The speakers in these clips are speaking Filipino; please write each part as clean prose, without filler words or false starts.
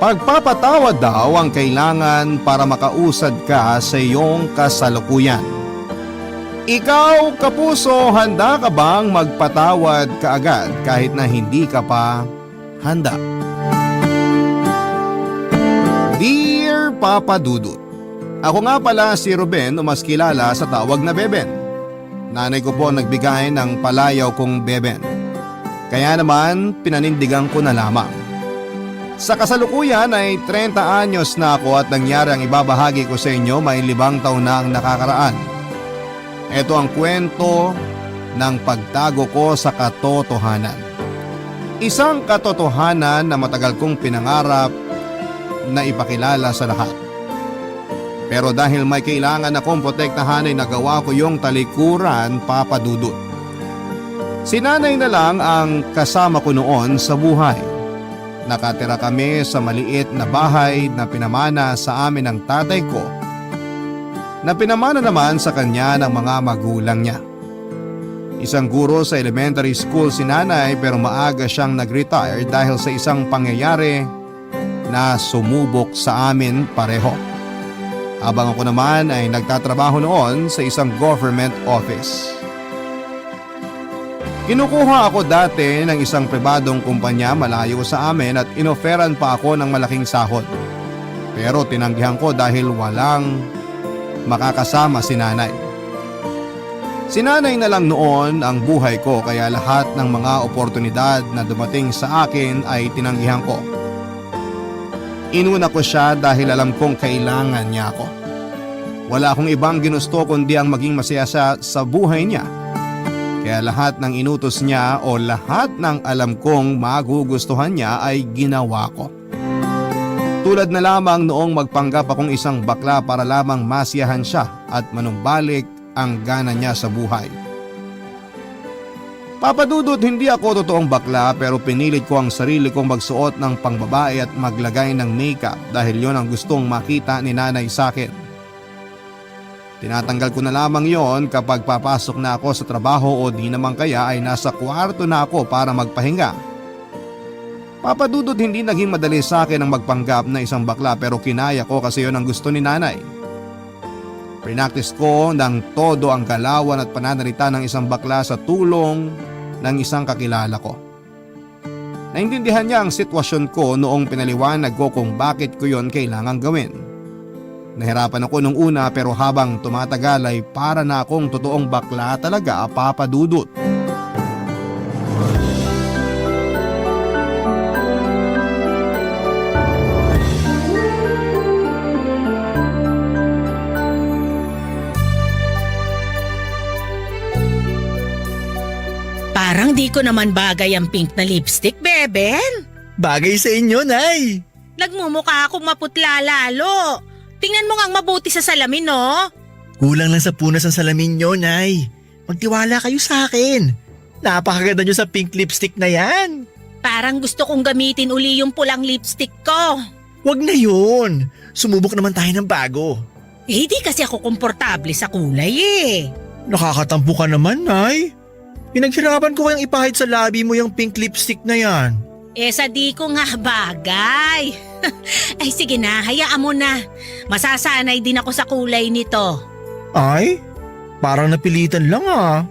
Pagpapatawad daw ang kailangan para makausad ka sa iyong kasalukuyan. Ikaw, kapuso, handa ka bang magpatawad kaagad kahit na hindi ka pa handa? Dear Papa Dudut, ako nga pala si Ruben o mas kilala sa tawag na Beben. Nanay ko po nagbigay ng palayaw kong Beben. Kaya naman pinanindigan ko na lamang. Sa kasalukuyan ay 30 anyos na ako at nangyari ang ibabahagi ko sa inyo may 5 taon na ang nakakaraan. Ito ang kwento ng pagtago ko sa katotohanan. Isang katotohanan na matagal kong pinangarap na ipakilala sa lahat. Pero dahil may kailangan akong protektahan ay nagawa ko yung talikuran, Papa Dudut. Si nanay na lang ang kasama ko noon sa buhay. Nakatira kami sa maliit na bahay na pinamana sa amin ng tatay ko, na pinamana naman sa kanya ng mga magulang niya. Isang guro sa elementary school si nanay pero maaga siyang nag-retire dahil sa isang pangyayari na sumubok sa amin pareho. Habang ako naman ay nagtatrabaho noon sa isang government office. Kinukuha ako dati ng isang pribadong kumpanya malayo sa amin at inoferan pa ako ng malaking sahod. Pero tinanggihan ko dahil walang makakasama si nanay. Si nanay na lang noon ang buhay ko kaya lahat ng mga oportunidad na dumating sa akin ay tinanggihan ko. Inuna ko siya dahil alam kong kailangan niya ako. Wala akong ibang ginusto kundi ang maging masaya sa buhay niya. Kaya lahat ng inutos niya o lahat ng alam kong magugustuhan niya ay ginawa ko. Tulad na lamang noong magpanggap akong isang bakla para lamang masiyahan siya at manumbalik ang gana niya sa buhay. Papadudot, hindi ako totoong bakla pero pinilit ko ang sarili kong magsuot ng pangbabae at maglagay ng makeup dahil yon ang gustong makita ni nanay sa akin. Tinatanggal ko na lamang yon kapag papasok na ako sa trabaho o di naman kaya ay nasa kwarto na ako para magpahinga. Papadudot, hindi naging madali sa akin ang magpanggap na isang bakla pero kinaya ko kasi yon ang gusto ni nanay. Pinaktis ko ng todo ang galawan at pananalita ng isang bakla sa tulong ng isang kakilala ko. Naintindihan niya ang sitwasyon ko noong pinaliwanag ko kung bakit ko yon kailangang gawin. Nahirapan ako nung una pero habang tumatagal ay para na akong totoong bakla talaga, Papa Dudut. Parang di ko naman bagay ang pink na lipstick, Beben. Bagay sa inyo, Nay. Nagmumukha akong maputla lalo. Tingnan mo ngang mabuti sa salamin, no? Kulang lang sa punas ang salamin nyo, Nay. Magtiwala kayo sa akin. Napakaganda nyo sa pink lipstick na yan. Parang gusto kong gamitin uli yung pulang lipstick ko. Wag na yun. Sumubok naman tayo ng bago. Eh, di kasi ako komportable sa kulay eh. Nakakatampo ka naman, Nay. Pinaghirapan ko kayang ipahid sa labi mo yung pink lipstick na yan. Eh, sa di ko nga bagay. Ay, sige na, hayaan mo na. Masasanay din ako sa kulay nito. Ay, parang napilitan lang ah.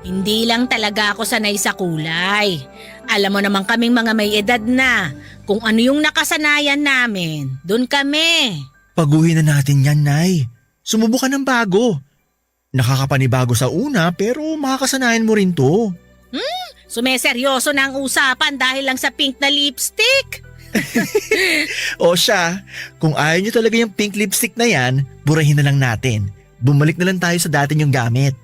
Hindi lang talaga ako sanay sa kulay. Alam mo naman kaming mga may edad na. Kung ano yung nakasanayan namin, dun kami. Paguhin na natin yan, Nay. Sumubok ka ng bago. Nakakapanibago sa una pero makakasanayan mo rin to. Sumeseryoso na ang usapan dahil lang sa pink na lipstick. O siya, kung ayaw nyo talaga yung pink lipstick na yan, burahin na lang natin. Bumalik na lang tayo sa dati nyong gamit.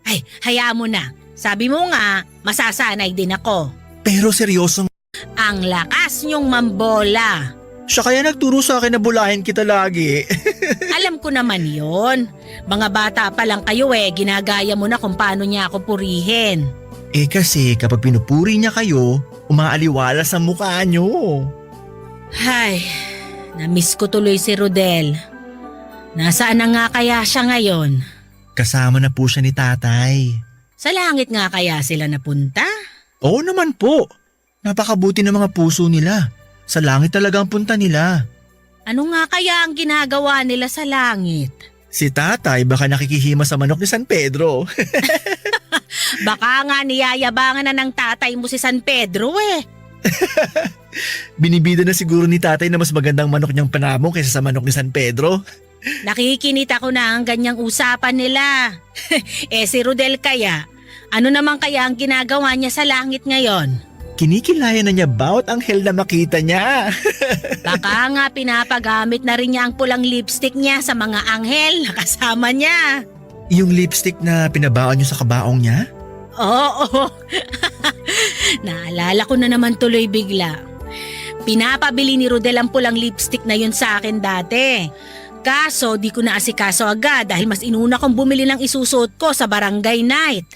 Ay, hayaan mo na. Sabi mo nga, masasanay din ako. Pero seryosong Ang lakas niyong mambola. siya kaya nagturo sa akin na bulahin kita lagi. Alam ko naman yon. Mga bata pa lang kayo ginagaya mo na kung paano niya ako purihin. Eh kasi kapag pinupuri niya kayo, umaaliwala sa mukha nyo. Ay, namiss ko tuloy si Rodel. Nasaan na nga kaya siya ngayon? Kasama na po siya ni tatay. Sa langit nga kaya sila napunta? Oo naman po. Napakabuti ng mga puso nila. Sa langit talaga ang punta nila. Ano nga kaya ang ginagawa nila sa langit? Si tatay baka nakikihima sa manok ni San Pedro. Baka nga niyayabangan na ng tatay mo si San Pedro eh. Binibida na siguro ni tatay na mas magandang manok niyang panamo kaysa sa manok ni San Pedro. Nakikinita ko na ang ganyang usapan nila. Si Rodel kaya, ano naman kaya ang ginagawa niya sa langit ngayon? Kinikilayan na niya bawat anghel na makita niya. Baka nga pinapagamit na rin niya ang pulang lipstick niya sa mga anghel na kasama niya. Yung lipstick na pinabaon niyo sa kabaong niya? Oo. Naalala ko na naman tuloy bigla. Pinapabili ni Rodel ang pulang lipstick na yun sa akin dati. Kaso di ko naasikaso agad dahil mas inuna kong bumili ng isusuot ko sa barangay night.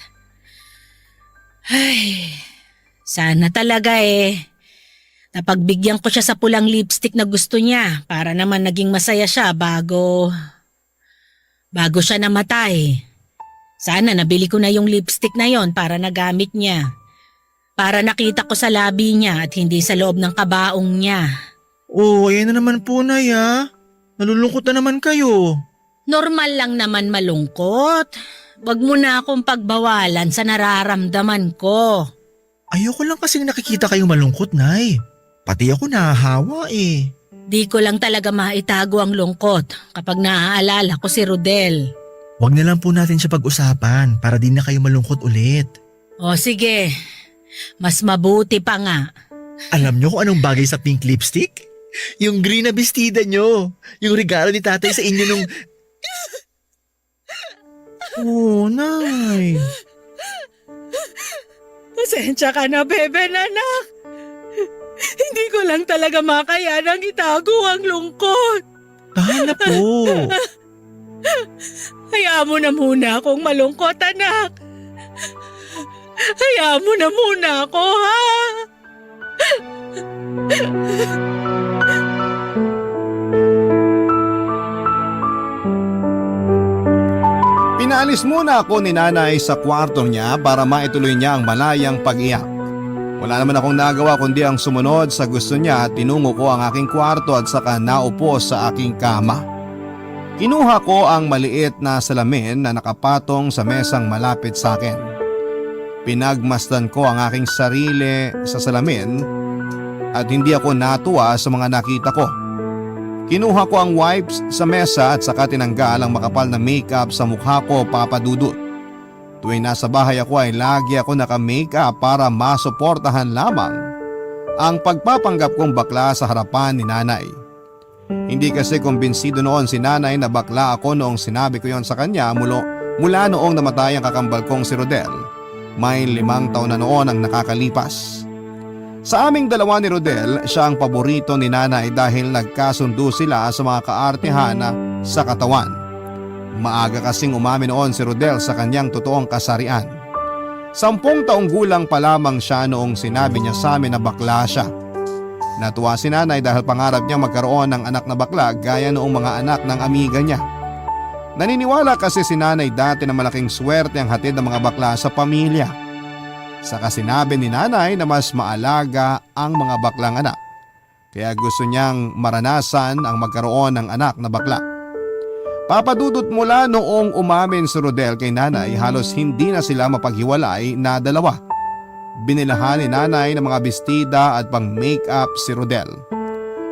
Ay, sana talaga napagbigyan ko siya sa pulang lipstick na gusto niya para naman naging masaya siya bago siya namatay. Sana nabili ko na yung lipstick na yon para nagamit niya. Para nakita ko sa labi niya at hindi sa loob ng kabaong niya. Oh, ayan na naman po, Nay, ah. Nalulungkot na naman kayo. Normal lang naman malungkot. Wag mo na akong pagbawalan sa nararamdaman ko. Ayoko lang kasing nakikita kayong malungkot, Nay. Pati ako nahahawa eh. Di ko lang talaga maitago ang lungkot kapag naaalala ko si Rodel. Huwag na lang po natin siya pag-usapan para di na kayo malungkot ulit. O sige, mas mabuti pa nga. Alam niyo kung anong bagay sa pink lipstick? Yung green na bestida niyo. Yung regalo ni tatay sa inyo nung... Oh, Nay. Pasensya ka na, bebe, anak. Hindi ko lang talaga makayanang itago ang lungkot. Tahan na po. Hayaan mo na muna akong malungkot, anak. Hayaan mo na muna ako, ha? Pinaalis muna ako ni nanay sa kwarto niya para maituloy niya ang malayang pag-iyak. Wala naman akong nagawa kundi ang sumunod sa gusto niya at tinungo ko ang aking kwarto at saka naupo sa aking kama. Kinuha ko ang maliit na salamin na nakapatong sa mesang malapit sa akin. Pinagmasdan ko ang aking sarili sa salamin at hindi ako natuwa sa mga nakita ko. Kinuha ko ang wipes sa mesa at saka tinanggal ang makapal na makeup sa mukha ko, Papa Dudut. Tuwing nasa bahay ako ay lagi ako naka-makeup para masuportahan lamang ang pagpapanggap kong bakla sa harapan ni nanay. Hindi kasi kumbinsido noon si nanay na bakla ako noong sinabi ko yon sa kanya mula noong namatay ang kakambal kong si Rodel. May 5 taon na noon ang nakakalipas. Sa aming dalawa ni Rodel, siya ang paborito ni nanay dahil nagkasundo sila sa mga kaartehan sa katawan. Maaga kasing umamin noon si Rodel sa kanyang totoong kasarian. 10 taong gulang pa lamang siya noong sinabi niya sa amin na bakla siya. Natuwa si nanay dahil pangarap niya magkaroon ng anak na bakla gaya noong mga anak ng amiga niya. Naniniwala kasi si nanay dati na malaking swerte ang hatid ng mga bakla sa pamilya. Saka sinabi ni nanay na mas maalaga ang mga baklang anak. Kaya gusto niyang maranasan ang magkaroon ng anak na bakla. Papadudot mula noong umamin si Rodel kay nanay, halos hindi na sila mapaghiwalay na dalawa. Binilahan ni nanay ng mga bestida at pang make-up si Rodel.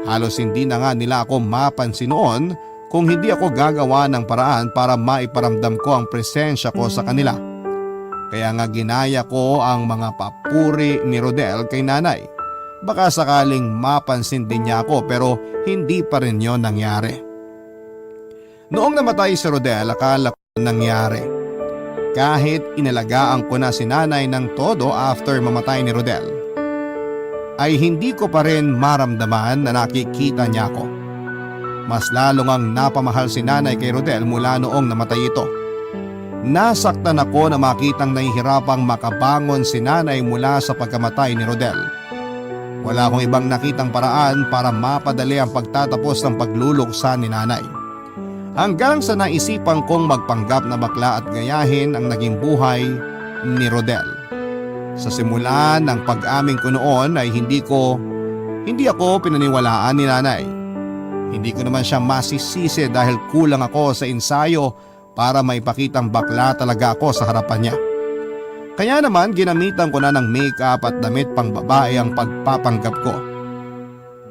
Halos hindi na nga nila ako mapansin noon kung hindi ako gagawa ng paraan para maiparamdam ko ang presensya ko sa kanila. Kaya nga ginaya ko ang mga papuri ni Rodel kay nanay. Baka sakaling mapansin din niya ako pero hindi pa rin yon nangyari. Noong namatay si Rodel, akala ko nangyari. Kahit inalagaan ko na si nanay ng todo after mamatay ni Rodel, ay hindi ko pa rin maramdaman na nakikita niya ako. Mas lalong ang napamahal si nanay kay Rodel mula noong namatay ito. Nasaktan ako na makitang nahihirapang makabangon si nanay mula sa pagkamatay ni Rodel. Wala akong ibang nakitang paraan para mapadali ang pagtatapos ng pagluluksa ni nanay. Hanggang sa naisipan kong magpanggap na bakla at gayahin ang naging buhay ni Rodel. Sa simula ng pag-amin ko noon ay hindi ko Hindi ako pinaniwalaan ni nanay. Hindi ko naman siya masisisi dahil kulang ako sa ensayo para maipakitang bakla talaga ako sa harapan niya. Kaya naman ginamitan ko na ng make-up at damit pang babae ang pagpapanggap ko.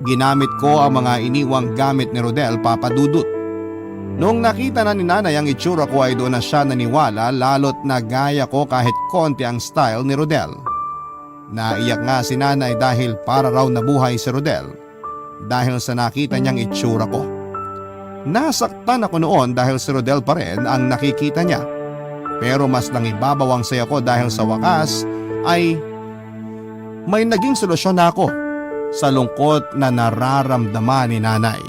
Ginamit ko ang mga iniwang gamit ni Rodel, Papa Dudut. Noong nakita na ni nanay ang itsura ko ay doon na siya naniwala, lalo't nagaya ko kahit konti ang style ni Rodel. Naiyak nga si nanay dahil para raw nabuhay si Rodel dahil sa nakita niyang itsura ko. Nasaktan ako noon dahil si Rodel pa rin ang nakikita niya. Pero mas nangibabaw ang saya ko dahil sa wakas ay may naging solusyon na ako sa lungkot na nararamdaman ni nanay.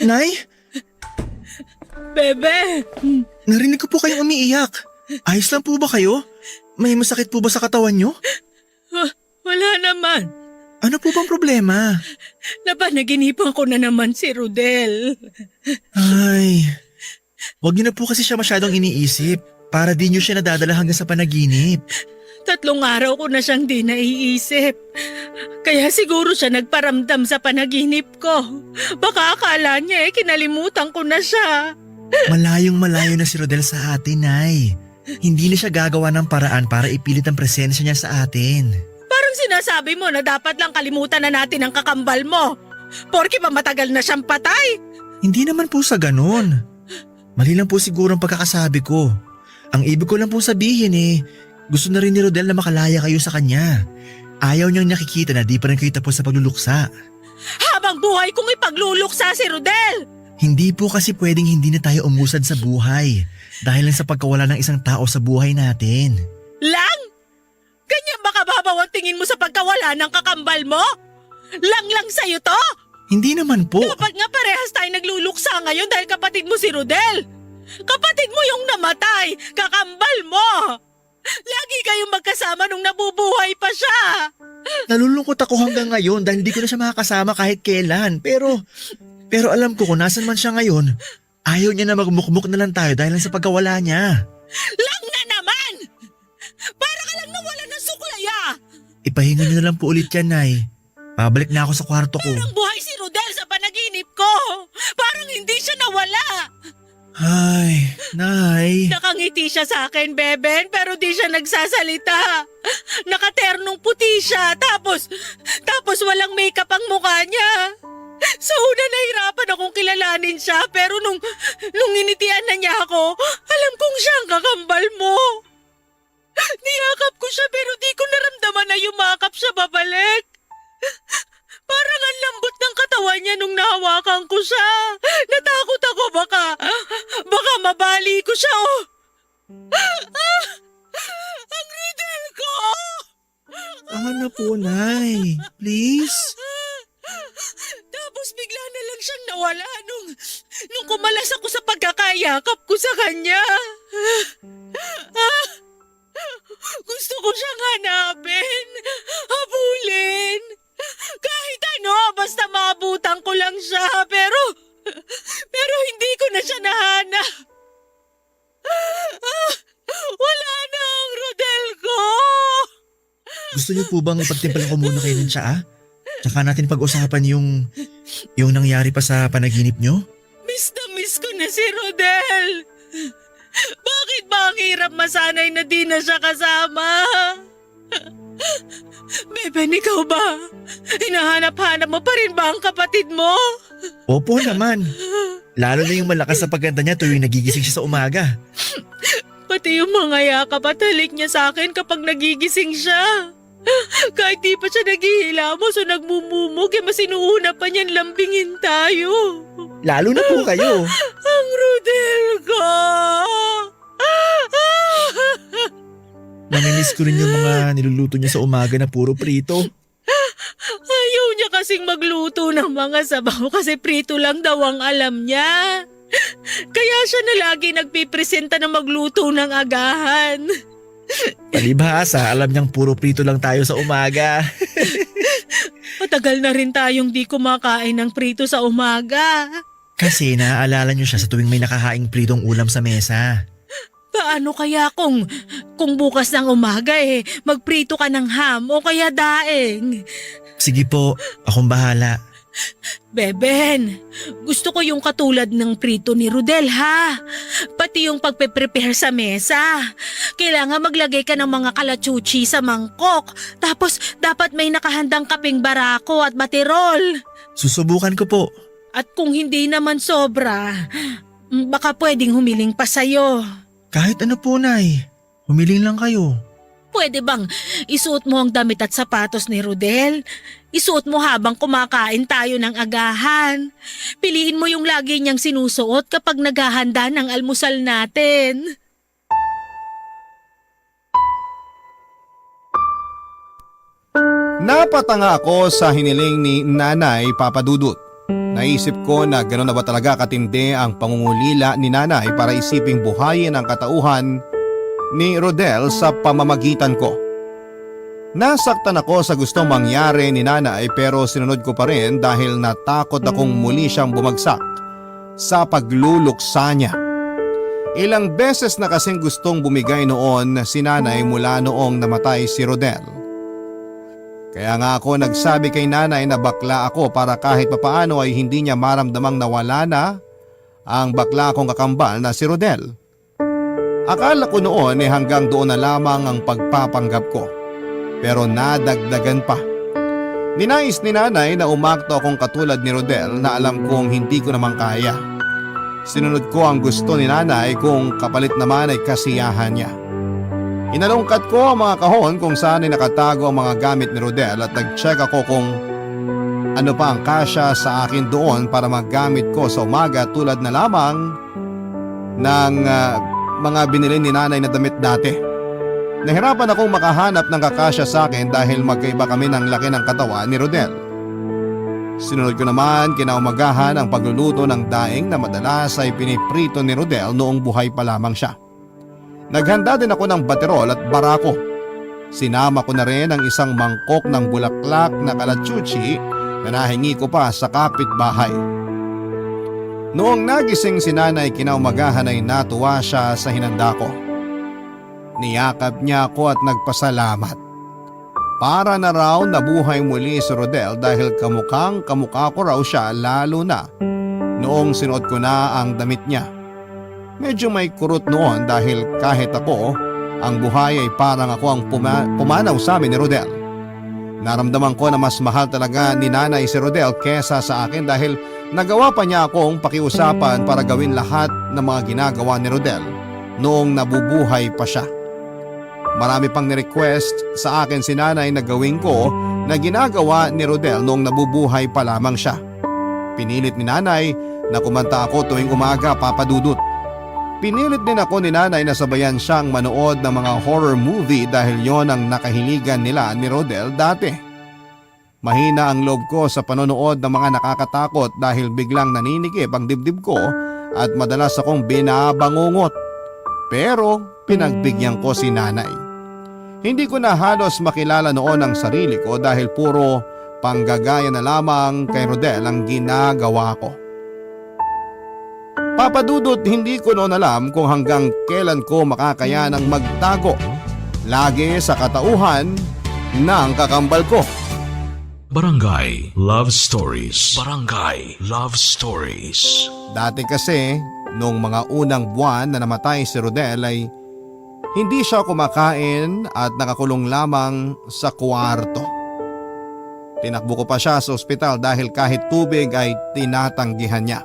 Nay, Bebe! narinig ko po kayong umiiyak. Ayos lang po ba kayo? May masakit po ba sa katawan nyo? Wala naman. Ano po bang problema? Napanaginipan ko na naman si Rodel. Ay, wag niyo na po kasi siya masyadong iniisip para di niyo siya nadadala hanggang sa panaginip. 3 araw ko na siyang di naiisip. Kaya siguro siya nagparamdam sa panaginip ko. Baka akala niya kinalimutan ko na siya. Malayong-malayo na si Rodel sa atin, Nay. Hindi na siya gagawa ng paraan para ipilit ang presensya niya sa atin. Parang sinasabi mo na dapat lang kalimutan na natin ang kakambal mo. Porke pa matagal na siyang patay. Hindi naman po sa ganun. Mali lang po siguro ang pagkakasabi ko. Ang ibig ko lang po sabihin gusto na rin ni Rodel na makalaya kayo sa kanya. Ayaw niyang nakikita na di pa rin kayo tapos sa pagluluksa. Habang buhay kong ipagluluksa si Rodel. Hindi po kasi pwedeng hindi na tayo umusad sa buhay dahil lang sa pagkawala ng isang tao sa buhay natin. Lang? Ganyan ba kababaw ang tingin mo sa pagkawala ng kakambal mo? Lang sa'yo to? Hindi naman po. Dapat nga parehas tayo nagluluksa ngayon dahil kapatid mo si Rodel. Kapatid mo yung namatay, kakambal mo. Lagi kayong magkasama nung nabubuhay pa siya. Nalulungkot ako hanggang ngayon dahil di ko na siya makakasama kahit kailan. Pero alam ko kung nasan man siya ngayon, ayaw niya na magmukmuk na lang tayo dahil lang sa pagkawala niya. Lang na naman! Para ka lang nawala ng suklaya! Ipahinga niyo na lang po ulit yan, Nay. Pabalik na ako sa kwarto ko. Parang buhay si Rodel sa panaginip ko. Parang hindi siya nawala. Ay, Nay. Nakangiti siya sa akin, Beben, pero di siya nagsasalita. Nakaternong puti siya, tapos walang makeup ang mukha niya. Sa una nahirapan akong kilalanin siya, pero nung initian na niya ako, alam kong siya ang kakambal mo. Niyakap ko siya pero di ko naramdaman na yumakap siya babalik. Parang ang lambot ng katawan niya nung nahawakan ko siya. Natakot ako baka mabali ko siya. Ang Rodel ko! Ano po, Nay? Please? Tapos bigla na lang siyang nawala nung kumalas ako sa pagkakayakap ko sa kanya. Gusto ko siyang hanapin, habulin. Kahit ano, basta maabutan ko lang siya, pero hindi ko na siya nahanap. Wala na ang Rodel ko. Gusto niyo po bang ipagtimpalan ko muna kayo ng tsaa? Tsaka natin pag-usapan yung nangyari pa sa panaginip niyo? Miss na miss ko na si Rodel. Bakit ba ang hirap masanay na di na siya kasama? Beben, ikaw ba? Hinahanap-hanap mo pa rin ba ang kapatid mo? Opo naman. Lalo na yung malakas sa pagkanta niya tuwing nagigising siya sa umaga. Pati yung mga yakap at halik niya sa akin kapag nagigising siya. Kahit di pa siya naghihilamos o nagmumumog, mas inuuna pa niyan lambingin tayo. Lalo na po kayo. Ang Rodel ko! Namimiss ko rin yung mga niluluto niya sa umaga na puro prito. Ayaw niya kasing magluto ng mga sabaw kasi prito lang daw ang alam niya. Kaya siya na lagi nagpipresenta na magluto ng agahan. Palibhasa, alam niyang puro prito lang tayo sa umaga. Matagal na rin tayong di kumakain ng prito sa umaga. Kasi naaalala niyo siya sa tuwing may nakahaing pritong ulam sa mesa. Paano kaya kung bukas ng umaga magprito ka ng ham o kaya daing? Sige po, akong bahala. Beben, gusto ko yung katulad ng prito ni Rodel ha. Pati yung pagpe-prepare sa mesa. Kailangan maglagay ka ng mga kalachuchi sa mangkok. Tapos dapat may nakahandang kaping barako at baterol. Susubukan ko po. At kung hindi naman sobra, baka pwedeng humiling pa sa'yo. Kahit ano po, Nay. Humiling lang kayo. Pwede bang isuot mo ang damit at sapatos ni Rodel? Isuot mo habang kumakain tayo ng agahan. Piliin mo yung lagi niyang sinusuot kapag naghahanda ng almusal natin. Napatanga ako sa hiniling ni Nanay Papa Dudut. Naisip ko na gano'n na ba talaga katindi ang pangungulila ni Nanay para isiping buhayin ang katauhan ni Rodel sa pamamagitan ko. Nasaktan ako sa gustong mangyari ni Nanay pero sinunod ko pa rin dahil natakot akong muli siyang bumagsak sa pagluluksa niya. Ilang beses na kasing gustong bumigay noon si Nanay mula noong namatay si Rodel. Kaya nga ako nagsabi kay Nanay na bakla ako para kahit papaano ay hindi niya maramdamang nawala na ang bakla kong kakambal na si Rodel. Akala ko noon hanggang doon na lamang ang pagpapanggap ko. Pero nadagdagan pa. Ninais ni Nanay na umakto akong katulad ni Rodel na alam kong hindi ko naman kaya. Sinunod ko ang gusto ni Nanay kung kapalit naman ay kasiyahan niya. Inalungkat ko ang mga kahon kung saan ay nakatago ang mga gamit ni Rodel at nag-check ako kung ano pa ang kasya sa akin doon para magamit ko sa umaga tulad na lamang ng mga binili ni Nanay na damit dati. Nahirapan akong makahanap ng kakasya sa akin dahil magkaiba kami ng laki ng katawan ni Rodel. Sinunod ko naman kinaumagahan ang pagluluto ng daing na madalas ay piniprito ni Rodel noong buhay pa lamang siya. Naghanda din ako ng baterol at barako. Sinama ko na rin ang isang mangkok ng bulaklak na kalachuchi na nahingi ko pa sa kapitbahay. Noong nagising si Nanay kinaumagahan ay natuwa siya sa hinanda ko. Niyakap niya ako at nagpasalamat. Para na raw nabuhay muli si Rodel dahil kamukhang kamukha ko raw siya lalo na noong sinuot ko na ang damit niya. Medyo may kurot noon dahil kahit ako, ang buhay ay parang ako ang pumanaw sa amin ni Rodel. Naramdaman ko na mas mahal talaga ni Nanay si Rodel kesa sa akin dahil nagawa pa niya akong pakiusapan para gawin lahat ng mga ginagawa ni Rodel noong nabubuhay pa siya. Marami pang ni-request sa akin si Nanay na gawin ko na ginagawa ni Rodel noong nabubuhay pa lamang siya. Pinilit ni Nanay na kumanta ako tuwing umaga, Papa Dudut. Pinilit din ako ni Nanay na sabayan siyang manood ng mga horror movie dahil yon ang nakahiligan nila ni Rodel dati. Mahina ang loob ko sa panonood ng mga nakakatakot dahil biglang naninikip ang dibdib ko at madalas akong binabangungot. Pero pinagbigyan ko si Nanay. Hindi ko na halos makilala noon ang sarili ko dahil puro panggagaya na lamang kay Rodel ang ginagawa ko. Papa Dudut, hindi ko noon alam kung hanggang kailan ko makakayanang magtago lagi sa katauhan ng kakambal ko. Barangay Love Stories. Barangay Love Stories. Dati kasi, noong mga unang buwan na namatay si Rodel ay hindi siya kumakain at nakakulong lamang sa kwarto. Tinakbo ko pa siya sa ospital dahil kahit tubig ay tinatanggihan niya.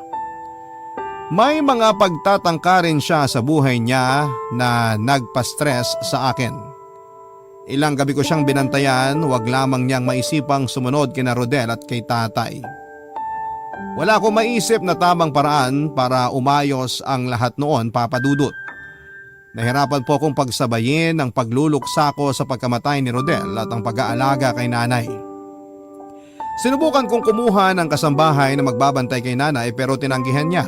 May mga pagtatangka rin siya sa buhay niya na nagpa-stress sa akin. Ilang gabi ko siyang binantayan, wag lamang niyang maisipang sumunod kina Rodel at kay tatay. Wala akong maisip na tamang paraan para umayos ang lahat noon, Papa Dudut. Nahirapan po akong pagsabayin ang pagluluksa ko sa pagkamatay ni Rodel at ang pag-aalaga kay Nanay. Sinubukan kong kumuha ng kasambahay na magbabantay kay Nanay pero tinanggihan niya.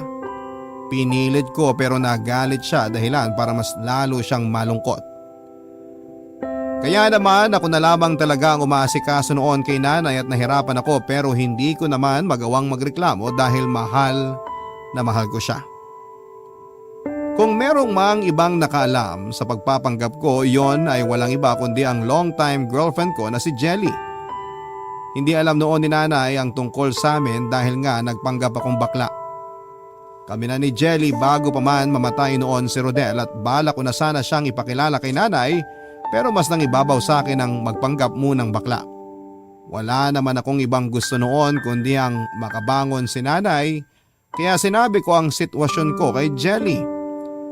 Pinilit ko pero nagalit siya dahilan para mas lalo siyang malungkot. Kaya naman ako na lamang talaga ang umaasikaso noon kay nanay at nahirapan ako pero hindi ko naman magawang magreklamo dahil mahal na mahal ko siya. Kung merong mang ibang nakaalam sa pagpapanggap ko, yon ay walang iba kundi ang long-time girlfriend ko na si Jelly. Hindi alam noon ni nanay ang tungkol sa amin dahil nga nagpanggap akong bakla. Kami na ni Jelly bago pa man mamatay noon si Rodel at balak ko na sana siyang ipakilala kay nanay pero mas nangibabaw sa akin ang magpanggap munang bakla. Wala naman akong ibang gusto noon kundi ang makabangon si nanay kaya sinabi ko ang sitwasyon ko kay Jelly.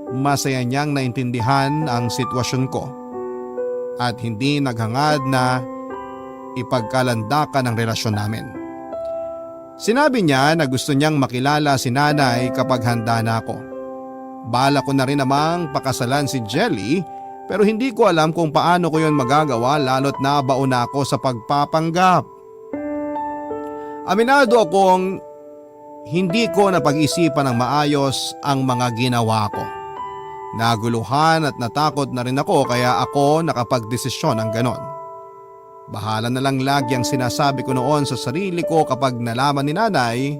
Masaya niyang naintindihan ang sitwasyon ko at hindi naghangad na ipagkalandakan ang relasyon namin. Sinabi niya na gusto niyang makilala si nanay kapag handa na ako. Bala ko na rin namang pakasalan si Jelly pero hindi ko alam kung paano ko yon magagawa lalo't nabaon na ako sa pagpapanggap. Aminado akong hindi ko napag-isipan ng maayos ang mga ginawa ko. Naguluhan at natakot na rin ako kaya ako nakapagdesisyon ng ganon. Bahala na lang lagi ang sinasabi ko noon sa sarili ko kapag nalaman ni nanay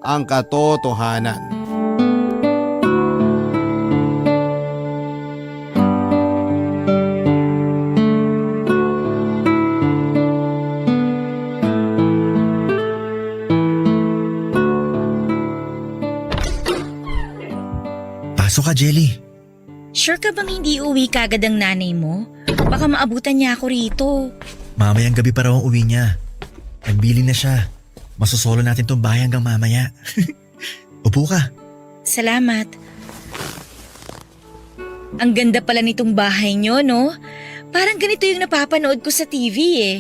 ang katotohanan. Pasok ka, Jelly. Sure ka bang hindi uwi kagad ang nanay mo? Baka maabutan niya ako rito. Mamayang gabi pa raw ang uwi niya. Nagbiling na siya. Masosolo natin tong bahay hanggang mamaya. Upo ka. Salamat. Ang ganda pala nitong bahay niyo, no? Parang ganito yung napapanood ko sa TV eh.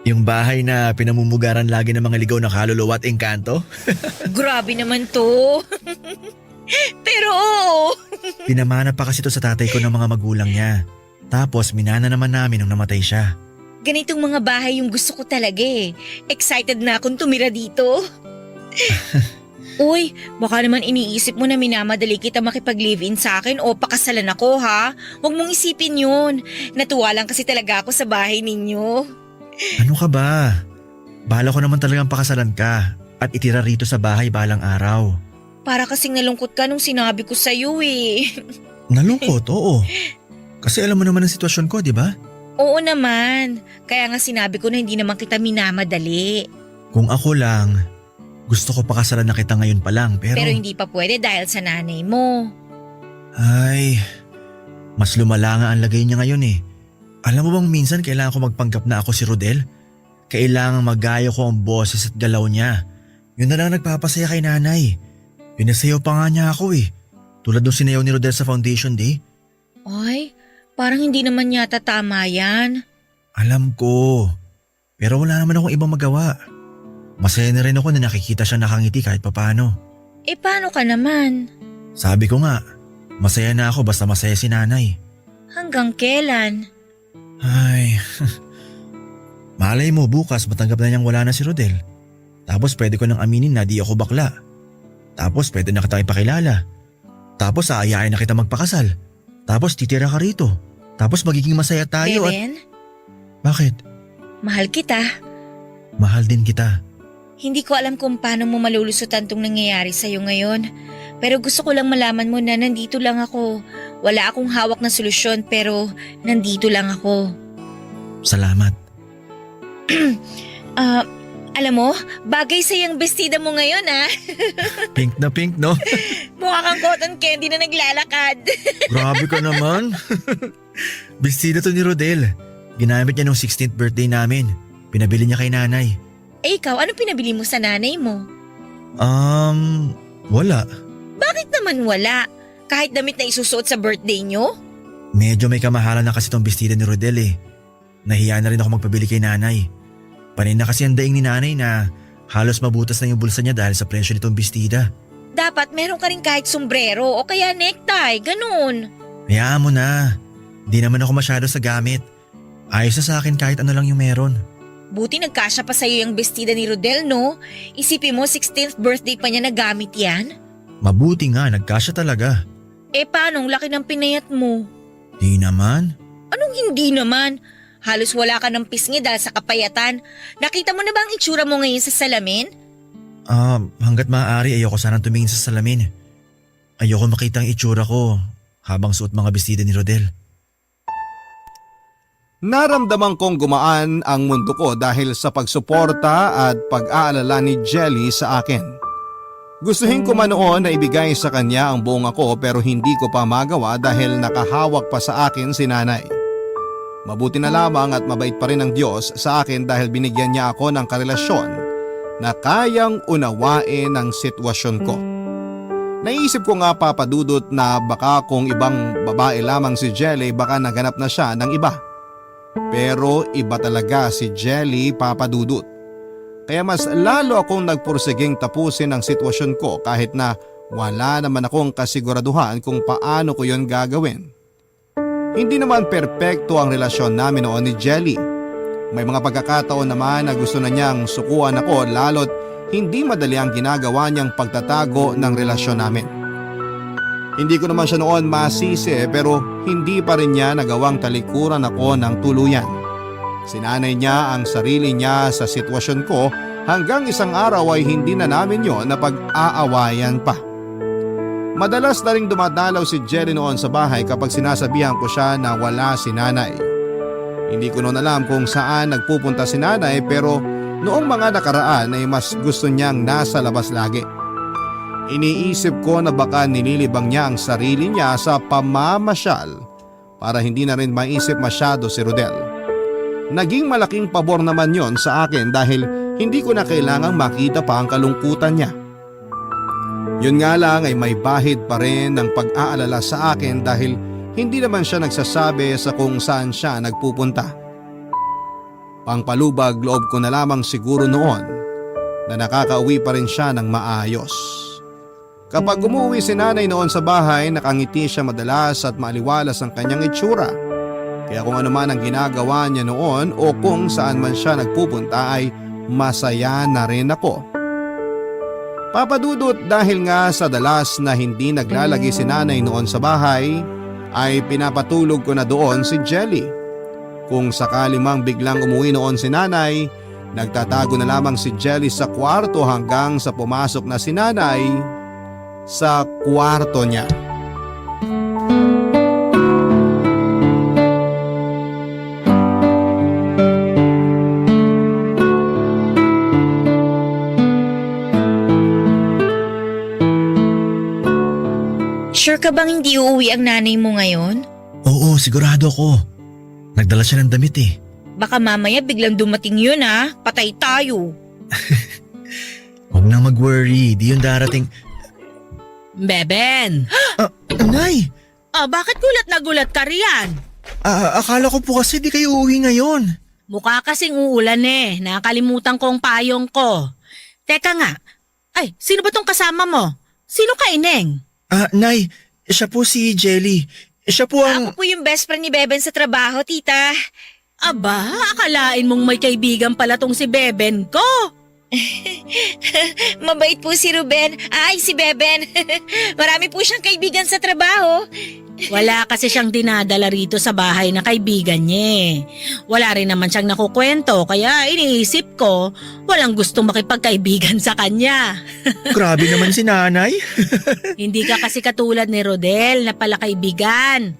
Yung bahay na pinamumugaran lagi ng mga ligaw na kaluluwa at engkanto? Grabe naman to. Pero oo. Pinamana pa kasi to sa tatay ko ng mga magulang niya. Tapos minana naman namin nung namatay siya. Ganitong mga bahay yung gusto ko talaga eh. Excited na akong tumira dito. Uy, baka naman iniisip mo na minamadali kita makipag-live-in sa akin o pakasalan ako ha? Huwag mong isipin yun. Natuwa lang kasi talaga ako sa bahay ninyo. Ano ka ba? Bala ko naman talagang pakasalan ka at itira rito sa bahay balang araw. Para kasing nalungkot ka nung sinabi ko sa'yo eh. Nalungkot, oo. Kasi alam mo naman ang sitwasyon ko, di ba? Oo naman. Kaya nga sinabi ko na hindi naman kita minamadali. Kung ako lang, gusto ko pakasalan na kita ngayon pa lang pero… Pero hindi pa pwede dahil sa nanay mo. Ay, mas lumala nga ang lagay niya ngayon eh. Alam mo bang minsan kailangan ko magpanggap na ako si Rodel? Kailangan magayo ko ang boses at galaw niya. Yun na lang nagpapasaya kay nanay. Pinasayaw pa nga niya ako eh. Tulad nung sinayaw ni Rodel sa Foundation Day. Ay, parang hindi naman yata tama yan. Alam ko. Pero wala naman akong ibang magawa. Masaya na rin ako na nakikita siya nakangiti kahit papano. Eh paano ka naman? Sabi ko nga, masaya na ako basta masaya si nanay. Hanggang kailan? Ay, malay mo bukas matanggap na niyang wala na si Rodel. Tapos pwede ko nang aminin na di ako bakla. Tapos pwede na kita ipakilala. Tapos aayain na kita magpakasal. Tapos titira ka rito. Tapos magiging masaya tayo Beben, Bakit? mahal kita. Mahal din kita. Hindi ko alam kung paano mo malulusutan tong nangyayari sa'yo ngayon. Pero gusto ko lang malaman mo na nandito lang ako. Wala akong hawak na solusyon pero nandito lang ako. Salamat. Alam mo, bagay sa yung bestida mo ngayon ah. Pink na pink, no? Mukha kang cotton candy na naglalakad. Grabe ka naman. Bestida to ni Rodel. Ginamit niya nung 16th birthday namin. Pinabili niya kay nanay. Eh ikaw, ano pinabili mo sa nanay mo? Wala. Bakit naman wala? Kahit damit na isusuot sa birthday nyo? Medyo may kamahalan na kasi tong bestida ni Rodel eh. Nahiya na rin ako magpabili kay nanay. Panay na kasi ang daing ni nanay na halos mabutas na yung bulsa niya dahil sa presyo nitong bestida. Dapat meron ka rin kahit sombrero o kaya necktie, ganun. Hayaan mo na. Di naman ako masyado sa gamit. Ayos na sa akin kahit ano lang yung meron. Buti nagkasya pa sa'yo yung bestida ni Rodel, no? Isipin mo, 16th birthday pa niya nagamit yan. Mabuti nga, nagkasya talaga. Paanong laki ng pinayat mo? Di naman. Anong hindi naman? Halos wala ka ng pisngi dahil sa kapayatan. Nakita mo na ba ang itsura mo ngayon sa salamin? Hanggat maaari ayoko sanang tumingin sa salamin. Ayoko makita ang itsura ko habang suot mga bestida ni Rodel. Naramdaman kong gumaan ang mundo ko dahil sa pagsuporta at pag-aalala ni Jelly sa akin. Gustuhin ko man noon na ibigay sa kanya ang buong ako pero hindi ko pa magawa dahil nakahawak pa sa akin si nanay. Mabuti na lamang at mabait pa rin ang Diyos sa akin dahil binigyan niya ako ng karelasyon na kayang unawain ang sitwasyon ko. Naisip ko nga papadudot na baka kung ibang babae lamang si Jelly baka naganap na siya ng iba. Pero iba talaga si Jelly, papadudot. Kaya mas lalo akong nagpursiging tapusin ang sitwasyon ko kahit na wala naman akong kasiguraduhan kung paano ko yon gagawin. Hindi naman perpekto ang relasyon namin noon ni Jelly. May mga pagkakataon naman na gusto na niyang sukuan ako lalo't hindi madali ang ginagawa niyang pagtatago ng relasyon namin. Hindi ko naman siya noon masisi pero hindi pa rin niya nagawang talikuran ako ng tuluyan. Sinanay niya ang sarili niya sa sitwasyon ko hanggang isang araw ay hindi na namin yon na pag-aawayan pa. Madalas na ring dumadalaw si Jelly noon sa bahay kapag sinasabihan ko siya na wala si nanay. Hindi ko noon alam kung saan nagpupunta si nanay pero noong mga nakaraan ay mas gusto niyang nasa labas lagi. Iniisip ko na baka nililibang niya ang sarili niya sa pamamasyal para hindi na rin maisip masyado si Rodel. Naging malaking pabor naman yon sa akin dahil hindi ko na kailangang makita pa ang kalungkutan niya. Yun nga lang ay may bahid pa rin ng pag-aalala sa akin dahil hindi naman siya nagsasabi sa kung saan siya nagpupunta. Pangpalubag loob ko na lamang siguro noon na nakakauwi pa rin siya ng maayos. Kapag umuwi si nanay noon sa bahay, nakangiti siya madalas at maaliwalas ang kanyang itsura. Kaya kung ano man ang ginagawa niya noon o kung saan man siya nagpupunta ay masaya na rin ako. Papadudot dahil nga sa dalas na hindi naglalagi si nanay noon sa bahay, ay pinapatulog ko na doon si Jelly. Kung sakali mang biglang umuwi noon si nanay, nagtatago na lamang si Jelly sa kwarto hanggang sa pumasok na si nanay sa kwarto niya. Sure ka bang hindi uuwi ang nanay mo ngayon? Oo, sigurado ako. Nagdala siya ng damit eh. Baka mamaya biglang dumating yun patay tayo. Huwag nang mag-worry, di yun darating. Beben! Nay! Bakit gulat na gulat ka riyan? Akala ko po kasi di kayo uuwi ngayon. Mukha kasing uulan nakalimutan ko ang payong ko. Teka nga, sino ba tong kasama mo? Sino ka, Ineng? Nay, siya po si Jelly. Siya po ang... Ako po yung best friend ni Beben sa trabaho, tita. Aba, akalain mong may kaibigan pala tong si Beben ko. Mabait po si Ruben. Si Beben. Marami po siyang kaibigan sa trabaho. Wala kasi siyang dinadala rito sa bahay na kaibigan niya. Wala rin naman siyang nakukwento kaya iniisip ko walang gustong makipagkaibigan sa kanya. Grabe naman si nanay. Hindi ka kasi katulad ni Rodel na pala kaibigan.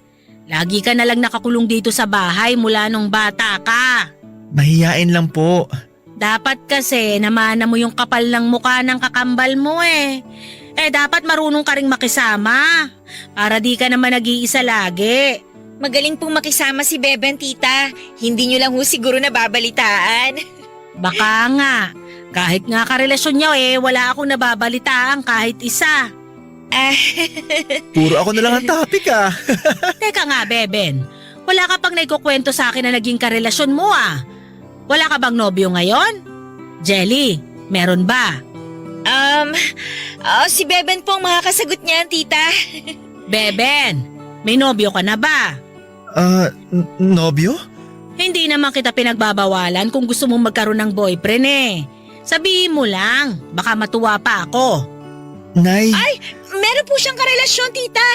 Lagi ka na lang nakakulong dito sa bahay mula nung bata ka. Mahiyain lang po. Dapat kasi namana mo yung kapal ng mukha ng kakambal mo dapat marunong ka ring makisama. Para di ka naman nag-iisa lagi. Magaling pong makisama si Beben, tita. Hindi niyo lang siguro nababalitaan. Baka nga. Kahit nga karelasyon niya wala akong nababalitaan kahit isa. Puro ako na lang ang topic Teka nga, Beben. Wala ka pang naikukwento sa akin na naging karelasyon mo Wala ka bang nobyo ngayon? Jelly, meron ba? Si Beben po ang makakasagot niyan, tita. Beben, may nobyo ka na ba? Nobyo? Hindi naman kita pinagbabawalan kung gusto mong magkaroon ng boyfriend Sabihin mo lang, baka matuwa pa ako. Nay? Meron po siyang karelasyon, tita.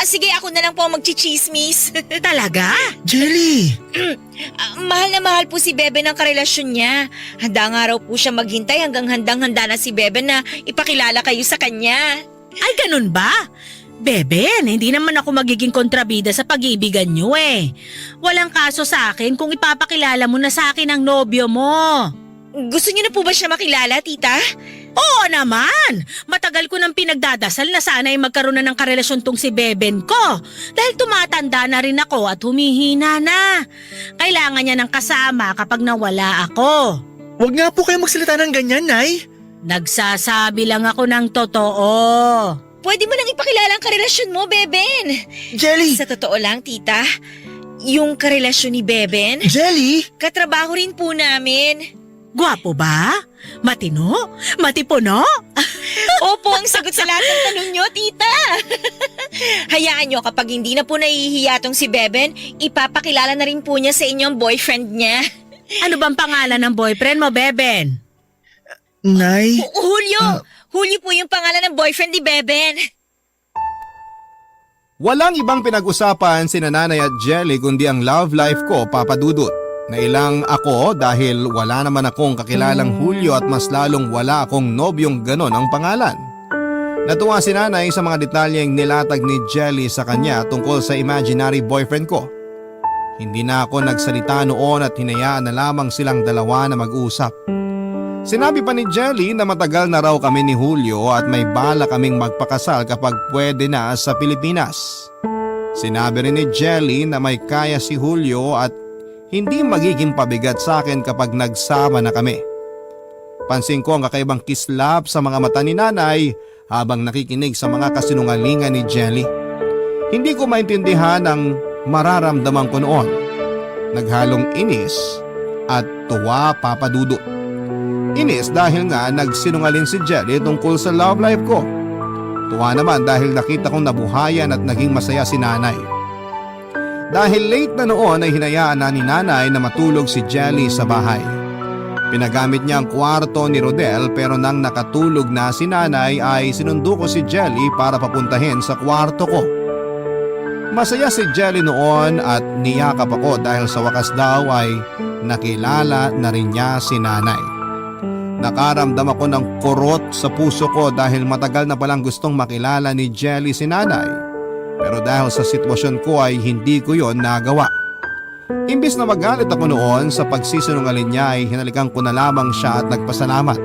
Sige, ako na lang po ang magchichismis. Talaga? Jelly! Mahal na mahal po si Bebe ng karelasyon niya. Handa nga raw po siya maghintay hanggang handang-handa na si Bebe na ipakilala kayo sa kanya. Ay, ganun ba? Beben, hindi naman ako magiging kontrabida sa pag-iibigan niyo eh. Walang kaso sa akin kung ipapakilala mo na sa akin ang nobyo mo. Gusto niyo na po ba siya makilala, tita? Oo naman! Matagal ko nang pinagdadasal na sana ay magkaroon na ng karelasyon tong si Beben ko. Dahil tumatanda na rin ako at humihina na. Kailangan niya ng kasama kapag nawala ako. Huwag nga po kayo magsalita ng ganyan, Nay. Nagsasabi lang ako ng totoo. Pwede mo nang ipakilala ang karelasyon mo, Beben. Jelly! Sa totoo lang, tita, yung karelasyon ni Beben, Jelly! katrabaho rin po namin. Gwapo ba? Matino? Matipuno? Opo, ang sagot sa lahat ng tanong nyo, tita. Hayaan nyo, kapag hindi na po nahihiya tong si Beben, ipapakilala na rin po niya sa inyo ang boyfriend niya. Ano bang pangalan ng boyfriend mo, Beben? Nay? Julio! Julio po yung pangalan ng boyfriend ni Beben. Walang ibang pinag-usapan si Nanay at Jelly kundi ang love life ko, Papa Dudut. Nailang ako dahil wala naman akong kakilalang Julio at mas lalong wala akong nobyong ganon ang pangalan. Natuwa si Nanay sa mga detalyeng nilatag ni Jelly sa kanya tungkol sa imaginary boyfriend ko. Hindi na ako nagsalita noon at hinayaan na lamang silang dalawa na mag-usap. Sinabi pa ni Jelly na matagal na raw kami ni Julio at may bala kaming magpakasal kapag pwede na sa Pilipinas. Sinabi rin ni Jelly na may kaya si Julio at hindi magiging pabigat sa akin kapag nagsama na kami. Pansin ko ang kakaibang kislap sa mga mata ni Nanay habang nakikinig sa mga kasinungalingan ni Jelly. Hindi ko maintindihan ang mararamdaman ko noon. Naghalong inis at tuwa, Papa Dudut. Inis dahil nga nagsinungaling si Jelly tungkol sa love life ko. Tuwa naman dahil nakita kong nabuhayan at naging masaya si Nanay. Dahil late na noon ay hinayaan na ni Nanay na matulog si Jelly sa bahay. Pinagamit niya ang kwarto ni Rodel pero nang nakatulog na si Nanay ay sinundo ko si Jelly para papuntahin sa kwarto ko. Masaya si Jelly noon at niyakap ako dahil sa wakas daw ay nakilala na rin niya si Nanay. Nakaramdam ako ng kurot sa puso ko dahil matagal na palang gustong makilala ni Jelly si Nanay. Pero dahil sa sitwasyon ko ay hindi ko yon nagawa. Imbis na magalit ako noon sa pagsisinungaling niya ay hinalikan ko na lamang siya at nagpasalamat.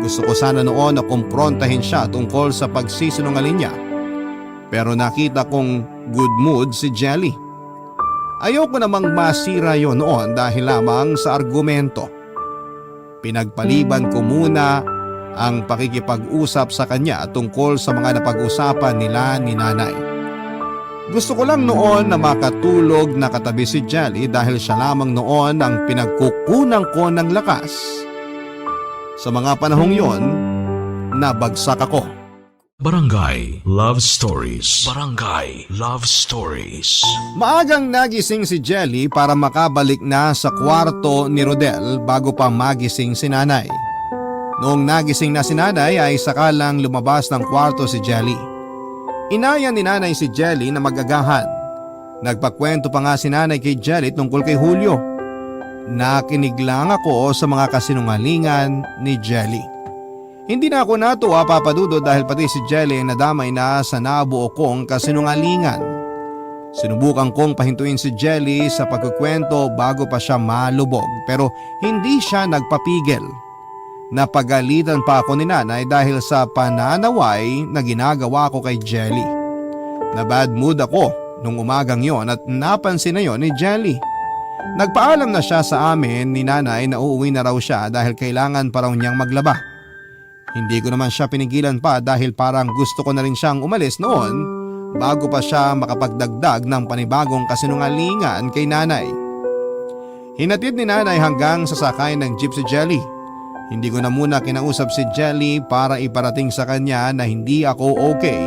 Gusto ko sana noon na kumprontahin siya tungkol sa pagsisinungaling niya. Pero nakita kong good mood si Jelly. Ayoko namang masira yon noon dahil lamang sa argumento. Pinagpaliban ko muna ang pakikipag-usap sa kanya tungkol sa mga napag-usapan nila ni Nanay. Gusto ko lang noon na makatulog na katabi si Jelly dahil siya lamang noon ang pinagkukunan ko ng lakas. Sa mga panahong yon, nabagsak ako. Barangay Love Stories. Barangay Love Stories. Maagang nagising si Jelly para makabalik na sa kwarto ni Rodel bago pa magising si Nanay. Noong nagising na si Nanay ay sakalang lumabas ng kwarto si Jelly. Inaya ni Nanay si Jelly na magagahan. Nagpakwento pa nga si Nanay kay Jelly tungkol kay Julio. Nakinig lang ako sa mga kasinungalingan ni Jelly. Hindi na ako natuwa, Papa Dudut, dahil pati si Jelly nadamay na sa nabuo kong kasinungalingan. Sinubukan kong pahintuin si Jelly sa pagkukwento bago pa siya malubog pero hindi siya nagpapigil. Napagalitan pa ako ni Nanay dahil sa pananaway na ginagawa ko kay Jelly. Na bad mood ako nung umagang yon at napansin na yon ni Jelly. Nagpaalam na siya sa amin ni Nanay na uuwi na raw siya dahil kailangan pa raw niyang maglaba. Hindi ko naman siya pinigilan pa dahil parang gusto ko na rin siyang umalis noon bago pa siya makapagdagdag ng panibagong kasinungalingan kay Nanay. Hinatid ni Nanay hanggang sa sakay ng jeep si Jelly. Hindi ko na muna kinausap si Jelly para iparating sa kanya na hindi ako okay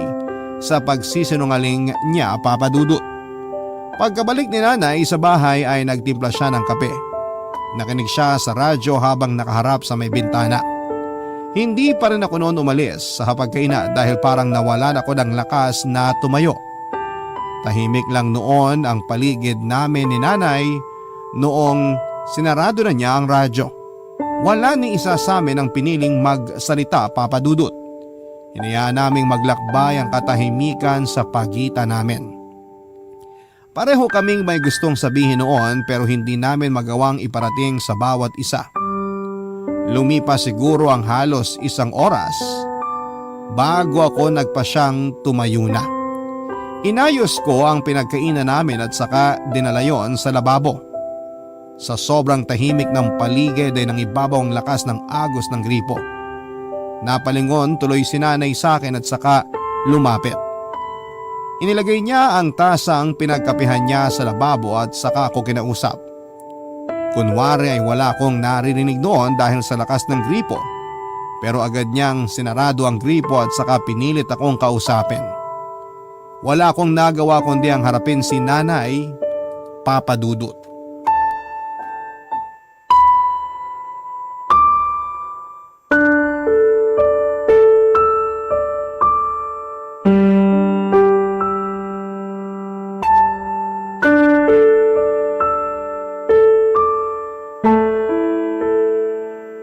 sa pagsisinungaling niya, Papa Dudut. Pagkabalik ni Nanay sa bahay ay nagtimpla siya ng kape. Nakinig siya sa radyo habang nakaharap sa may bintana. Hindi pa rin ako noon umalis sa hapagkainan dahil parang nawalan ako ng lakas na tumayo. Tahimik lang noon ang paligid namin ni nanay noong sinarado na niya ang radyo. Wala ni isa sa amin ang piniling magsalita, Papa Dudut. Hinayaan naming maglakbay ang katahimikan sa pagitan namin. Pareho kaming may gustong sabihin noon pero hindi namin magawang iparating sa bawat isa. Lumipas siguro ang halos 1 oras bago ako nagpasyang tumayo na. Inayos ko ang pinagkainan namin at saka dinala yon sa lababo. Sa sobrang tahimik ng paligid ay nangibabaw ang lakas ng agos ng gripo. Napalingon tuloy si nanay sa akin at saka lumapit. Inilagay niya ang tasang pinagkapihan niya sa lababo at saka ako kinausap. Kunwari ay wala akong naririnig noon dahil sa lakas ng gripo. Pero agad niyang sinarado ang gripo at saka pinilit akong kausapin. Wala akong nagawa kundi ang harapin si nanay, Papa Dudut.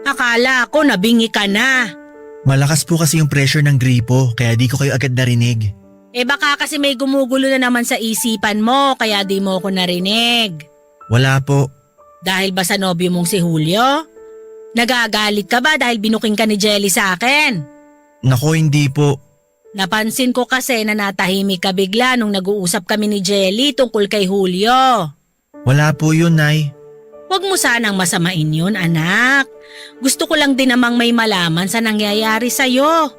Akala ko nabingi ka na. Malakas po kasi yung pressure ng gripo kaya di ko kayo agad narinig. Baka kasi may gumugulo na naman sa isipan mo kaya di mo ko narinig. Wala po. Dahil ba sa nobyo mong si Julio? Nagagalit ka ba dahil binuking ka ni Jelly sa akin? Nako, hindi po. Napansin ko kasi na natahimik ka bigla nung nag-uusap kami ni Jelly tungkol kay Julio. Wala po yun, Nay. Huwag mo sanang masamain yun, anak. Gusto ko lang din namang may malaman sa nangyayari sa'yo.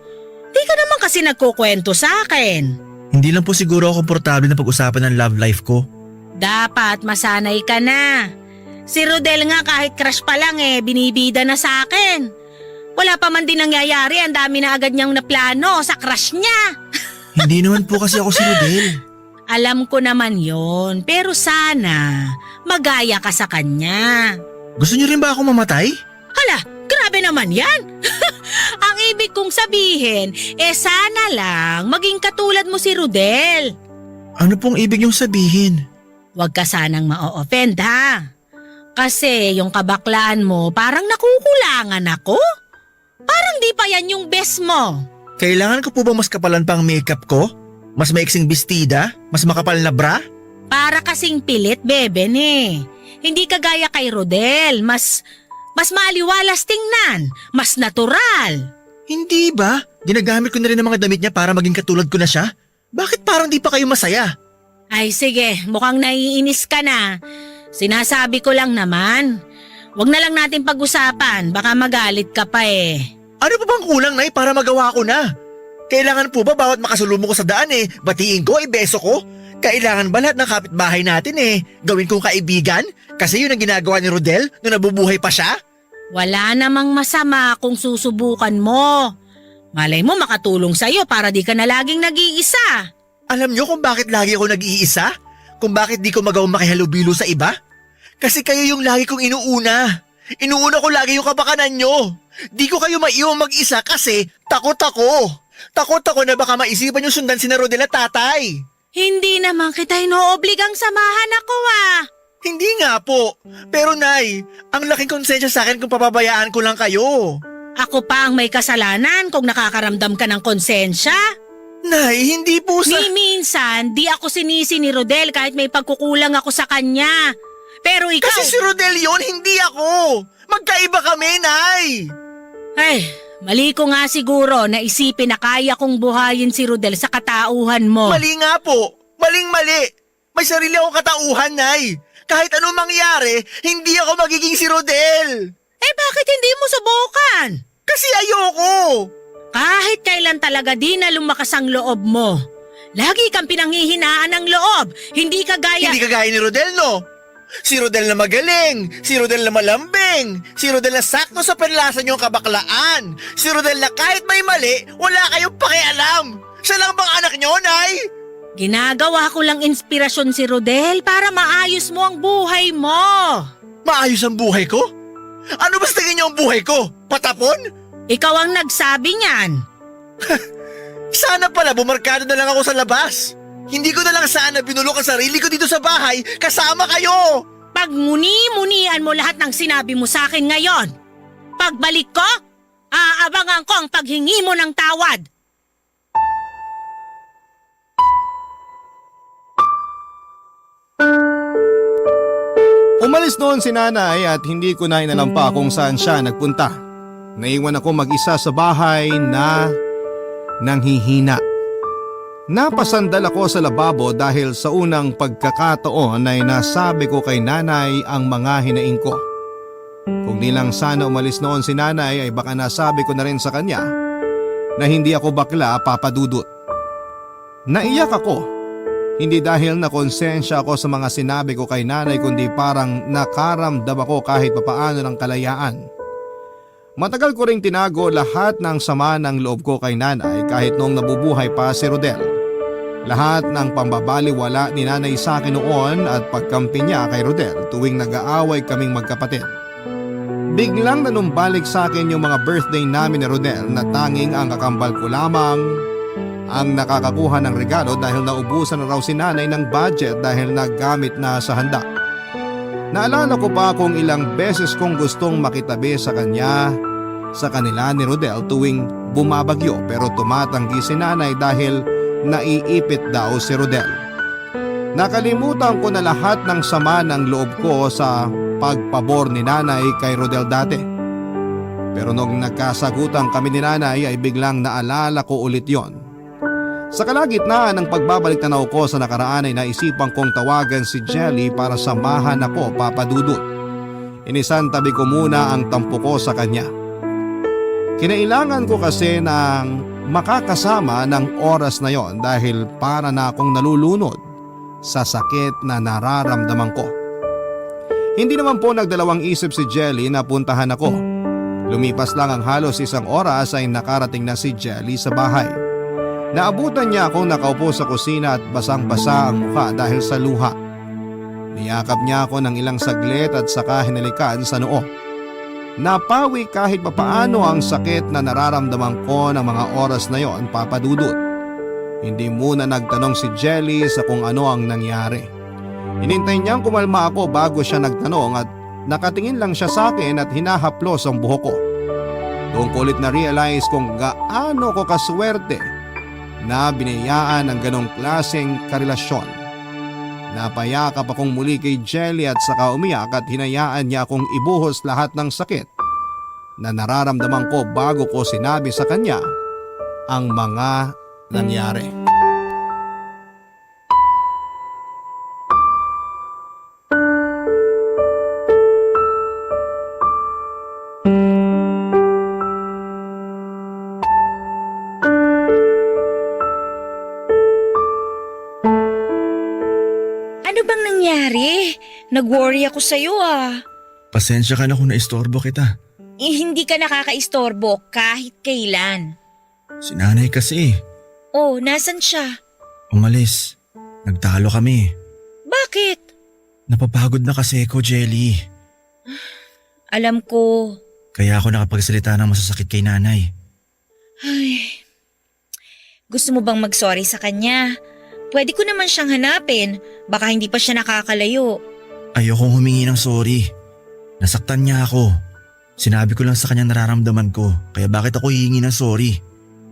Di ka naman kasi nagkukwento sa akin. Hindi lang po siguro ako komportable na pag-usapan ng love life ko. Dapat masanay ka na. Si Rodel nga kahit crush pa lang binibida na sa akin. Wala pa man din nangyayari, ang dami na agad niyang naplano sa crush niya. Hindi naman po kasi ako si Rodel. Alam ko naman yon, pero sana magaya ka sa kanya. Gusto niyo rin ba ako mamatay? Hala, grabe naman yan. Ang ibig kong sabihin, sana lang maging katulad mo si Rodel. Ano pong ibig niyong sabihin? Huwag ka sanang ma-offend ha. Kasi yung kabaklaan mo parang nakukulangan ako. Parang di pa yan yung best mo. Kailangan ko po ba mas kapalan pang makeup ko? Mas maiksing bestida? Mas makapal na bra? Para kasing pilit, Beben Hindi kagaya kay Rodel, mas maaliwalas tingnan, mas natural. Hindi ba? Ginagamit ko na rin ang mga damit niya para maging katulad ko na siya? Bakit parang di pa kayo masaya? Ay sige, mukhang naiinis ka na. Sinasabi ko lang naman. Huwag na lang natin pag-usapan, baka magalit ka pa Ano pa bang kulang, Nay, para magawa ko na? Kailangan po ba bawat makasulubong ko sa daan batiin ko, beso ko? Kailangan ba lahat ng kapitbahay natin gawin kong kaibigan? Kasi yun ang ginagawa ni Rodel nung nabubuhay pa siya? Wala namang masama kung susubukan mo. Malay mo makatulong sa'yo para di ka na laging nag-iisa. Alam niyo kung bakit lagi ako nag-iisa? Kung bakit di ko magawang makihalubilo sa iba? Kasi kayo yung lagi kong inuuna. Inuuna ko lagi yung kapakanan nyo. Di ko kayo maiwang mag-isa kasi takot ako. Takot ako na baka maisipan yung sundan si na Rodel at tatay. Hindi naman kita inoobligang samahan ako Hindi nga po. Pero Nay, ang laking konsensya sa akin kung papabayaan ko lang kayo. Ako pa ang may kasalanan kung nakakaramdam ka ng konsensya. Nay, hindi po sa... Ni minsan, di ako sinisi ni Rodel kahit may pagkukulang ako sa kanya. Pero ikaw... Kasi si Rodel yun, hindi ako. Magkaiba kami, Nay. Ay, mali ko nga siguro na isipin na kaya kong buhayin si Rodel sa katauhan mo. Mali nga po. Maling-mali. May sarili akong katauhan, Nay. Kahit anong mangyari, hindi ako magiging si Rodel. Bakit hindi mo subukan? Kasi ayoko. Kahit kailan talaga di na lumakas ang loob mo. Lagi kang pinanghihinaan ng loob. Hindi kagaya... Hindi kagaya ni Rodel, no? Si Rodel na magaling, si Rodel na malambing, si Rodel na sakto sa panlasan yung kabaklaan, si Rodel na kahit may mali, wala kayong pakialam. Siya lang bang anak nyo, Nay? Ginagawa ko lang inspirasyon si Rodel para maayos mo ang buhay mo. Maayos ang buhay ko? Ano ba sa tingin niyo ang buhay ko? Patapon? Ikaw ang nagsabi niyan. Sana pala bumarkado na lang ako sa labas. Hindi ko na lang sana binulok ang sarili ko dito sa bahay kasama kayo. Pagmuni-munian mo lahat ng sinabi mo sa akin ngayon. Pagbalik ko, aabangan ko ang paghingi mo ng tawad. Umalis noon si nanay at hindi ko na inalampa kung saan siya nagpunta. Naiwan ako mag-isa sa bahay na nanghihina. Napasandal ako sa lababo dahil sa unang pagkakataon ay nasabi ko kay nanay ang mga hinaing ko. Kung di lang sana umalis noon si nanay ay baka nasabi ko na rin sa kanya na hindi ako bakla, Papa Dudut. Naiyak ako. Hindi dahil nakonsensya ako sa mga sinabi ko kay nanay kundi parang nakaramdam ako kahit papaano ng kalayaan. Matagal ko ring tinago lahat ng sama ng loob ko kay nanay kahit noong nabubuhay pa si Rodel. Lahat ng pambabaliwala ni nanay sa akin noon at pagkampi niya kay Rodel tuwing nag-aaway kaming magkapatid. Biglang nanumbalik sa akin yung mga birthday namin ni Rodel na tanging ang kakambal ko lamang ang nakakakuha ng regalo dahil naubusan na raw si nanay ng budget dahil naggamit na sa handa. Naalala ko pa kung ilang beses kong gustong makitabi sa kanila ni Rodel tuwing bumabagyo pero tumatanggi si nanay dahil naiipit daw si Rodel. Nakalimutan ko na lahat ng sama ng loob ko sa pagpabor ni nanay kay Rodel dati. Pero nung nagkasagutan kami ni nanay ay biglang naalala ko ulit yon. Sa kalagitnaan ng pagbabalik tanaw ko sa nakaraan ay naisipan kong tawagan si Jelly para samahan ako, Papa Dudut. Inisantabi ko muna ang tampo ko sa kanya. Kinailangan ko kasi ng makakasama ng oras na yon dahil para na akong nalulunod sa sakit na nararamdaman ko. Hindi naman po nagdalawang isip si Jelly na puntahan ako. Lumipas lang ang halos 1 oras ay nakarating na si Jelly sa bahay. Naabutan niya akong nakaupo sa kusina at basang-basa ang mukha dahil sa luha. Niyakap niya ako ng ilang saglit at saka hinalikan sa noo. Napawi kahit papaano ang sakit na nararamdaman ko ng mga oras na yon, Papa Dudut. Hindi muna nagtanong si Jelly sa kung ano ang nangyari. Hinintay niyang kumalma ako bago siya nagtanong at nakatingin lang siya sa akin at hinahaplos ang buhok ko. Doon ko ulit na-realize kung gaano ko kaswerte na binayaan ng ganong klaseng karelasyon. Napayakap akong muli kay Jelly at saka umiyak at hinayaan niya akong ibuhos lahat ng sakit na nararamdaman ko bago ko sinabi sa kanya ang mga nangyari. Ano bang nangyari? Nag-worry ako sa'yo Pasensya ka na kung naistorbo kita. Hindi ka nakakaistorbo kahit kailan. Si nanay kasi. Oh, nasan siya? Umalis. Nagtalo kami. Bakit? Napapagod na kasi ako, Jelly. Alam ko. Kaya ako nakapagsalita ng masasakit kay nanay. Ay, gusto mo bang mag-sorry sa kanya? Pwede ko naman siyang hanapin. Baka hindi pa siya nakakalayo. Ayokong humingi ng sorry. Nasaktan niya ako. Sinabi ko lang sa kanya nararamdaman ko. Kaya bakit ako hihingi ng sorry?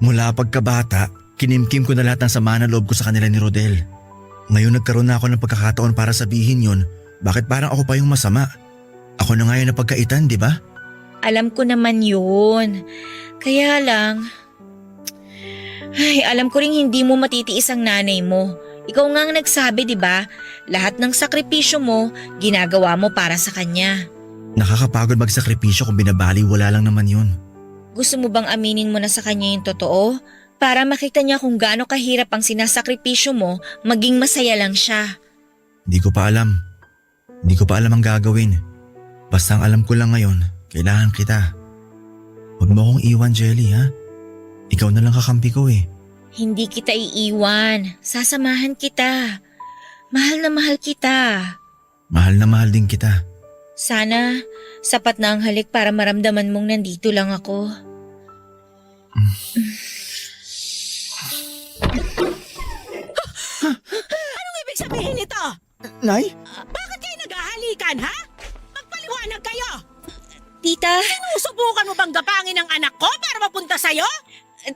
Mula pagkabata, kinimkim ko na lahat ng sama na loob ko sa kanila ni Rodel. Ngayon nagkaroon na ako ng pagkakataon para sabihin yon. Bakit parang ako pa yung masama? Ako na nga yung napagkaitan, di ba? Alam ko naman yun. Kaya lang… Ay, alam ko rin hindi mo matitiis ang nanay mo. Ikaw nga ang nagsabi, di ba? Lahat ng sakripisyo mo, ginagawa mo para sa kanya. Nakakapagod magsakripisyo kung binabali, wala lang naman yun. Gusto mo bang aminin mo na sa kanya yung totoo? Para makita niya kung gaano kahirap ang sinasakripisyo mo, maging masaya lang siya. Hindi ko pa alam. Hindi ko pa alam ang gagawin. Basta ang alam ko lang ngayon, kailangan kita. Huwag mo akong iwan, Jelly, ha? Ikaw na lang kakampi ko eh. Hindi kita iiwan. Sasamahan kita. Mahal na mahal kita. Mahal na mahal din kita. Sana sapat na ang halik para maramdaman mong nandito lang ako. Anong ibig sabihin nito? Nay? Bakit kayo naghahalikan, ha? Magpaliwanag kayo! Tita, Sinusubukan mo bang gapangin ang anak ko para mapunta sa'yo?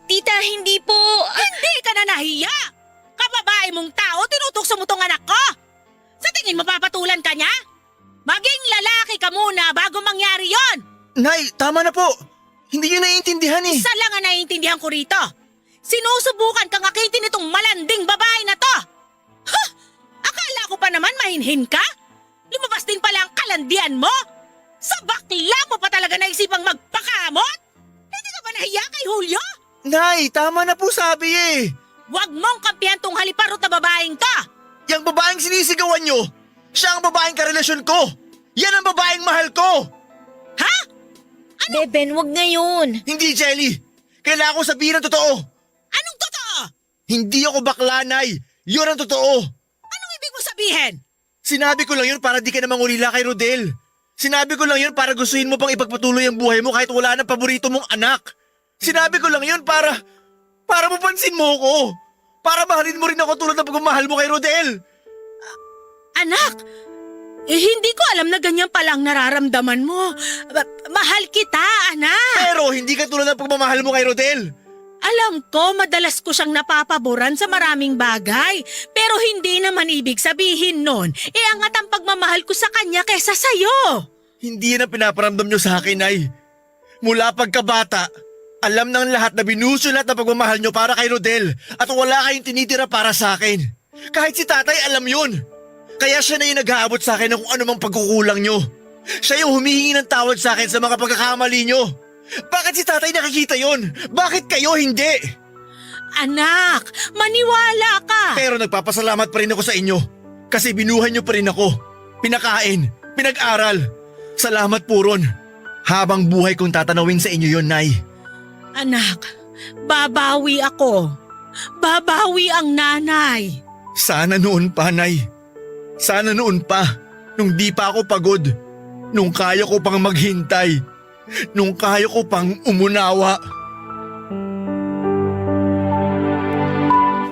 tita, hindi po. Hindi ka na nahiya! Kababae mong tao, tinutukso mo tong anak ko! Sa tingin mo papatulan ka niya? Maging lalaki ka muna bago mangyari yon! Nay, tama na po. Hindi niyo naiintindihan eh. Isa lang ang naiintindihan ko rito. Sinusubukan kang akitin itong malanding babae na to! Huh! Akala ko pa naman mahinhin ka? Lumabas din pala ang kalandian mo? Sa bakla mo pa talaga naisipang magpakamot? Hindi ka ba nahiya kay Julio? Nay, tama na po sabi eh. Huwag mong kampihan tong haliparot na babaeng to! Yang babaeng sinisigawan nyo, siya ang babaeng karelasyon ko. Yan ang babaeng mahal ko. Ha? Beben, wag ngayon. Hindi, Jelly. Kailangan ko sabihin ang totoo. Anong totoo? Hindi ako bakla, Nay. Yun ang totoo. Anong ibig mo sabihin? Sinabi ko lang yun para di ka na mangulila kay Rodel. Sinabi ko lang yun para gustuhin mo pang ipagpatuloy ang buhay mo kahit wala ng paborito mong anak. Sinabi ko lang yun para mapansin mo ko. Para mahalin mo rin ako tulad ng pagmamahal mo kay Rodel. Anak, hindi ko alam na ganyan palang nararamdaman mo. Mahal kita, anak. Pero hindi ka tulad ng pagmamahal mo kay Rodel. Alam ko, madalas ko siyang napapaboran sa maraming bagay. Pero hindi naman ibig sabihin nun, angat ang pagmamahal ko sa kanya kesa sa'yo. Hindi yan ang pinaparamdam nyo sa akin, Nay. Mula pagkabata, alam ng lahat na binusulat ang pagmamahal nyo para kay Rodel at wala kayong tinitira para sa akin. Kahit si tatay alam yun. Kaya siya na yung nag-aabot sa akin ng kung anumang pagkukulang nyo. Siya yung humihingi ng tawad sa akin sa mga pagkakamali nyo. Bakit si tatay nakikita yun? Bakit kayo hindi? Anak, maniwala ka. Pero nagpapasalamat pa rin ako sa inyo. Kasi binuhay nyo pa rin ako. Pinakain, pinag-aral. Salamat po ron. Habang buhay kong tatanawin sa inyo yon, Nay. Anak, babawi ako. Babawi ang nanay. Sana noon pa, Nay. Sana noon pa. Nung di pa ako pagod. Nung kaya ko pang maghintay. Nung kaya ko pang umunawa.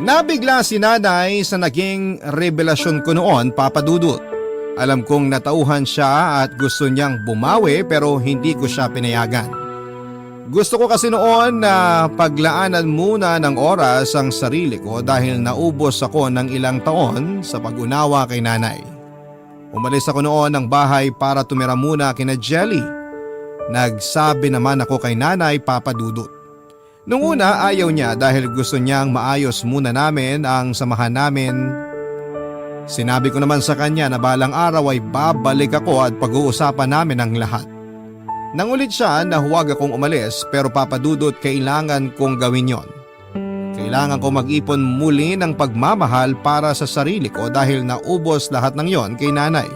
Nabigla si nanay sa naging revelasyon ko noon, Papa Dudut. Alam kong natauhan siya at gusto niyang bumawi pero hindi ko siya pinayagan. Gusto ko kasi noon na paglaanan muna ng oras ang sarili ko dahil naubos ako ng ilang taon sa pag-unawa kay nanay. Umalis ako noon ng bahay para tumira muna kina Jelly. Nagsabi naman ako kay nanay, Papa Dudut. Nung una ayaw niya dahil gusto niyang maayos muna namin ang samahan namin. Sinabi ko naman sa kanya na balang araw ay babalik ako at pag-uusapan namin ang lahat. Nangulit siya na huwag akong umalis pero Papa Dudut kailangan kong gawin yon. Kailangan ko mag-ipon muli ng pagmamahal para sa sarili ko dahil naubos lahat ng yon kay nanay.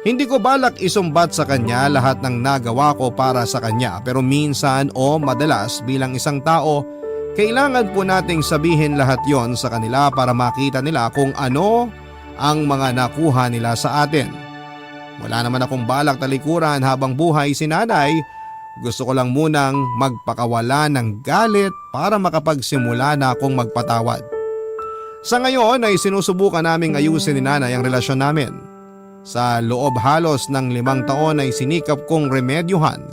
Hindi ko balak isumbat sa kanya lahat ng nagawa ko para sa kanya pero minsan o madalas bilang isang tao, kailangan po nating sabihin lahat yon sa kanila para makita nila kung ano ang mga nakuha nila sa atin. Wala naman akong balak talikuran habang buhay si nanay. Gusto ko lang munang magpakawala ng galit para makapagsimula na akong magpatawad. Sa ngayon ay sinusubukan naming ayusin ni nanay ang relasyon namin. Sa loob halos ng 5 taon ay sinikap kong remedyohan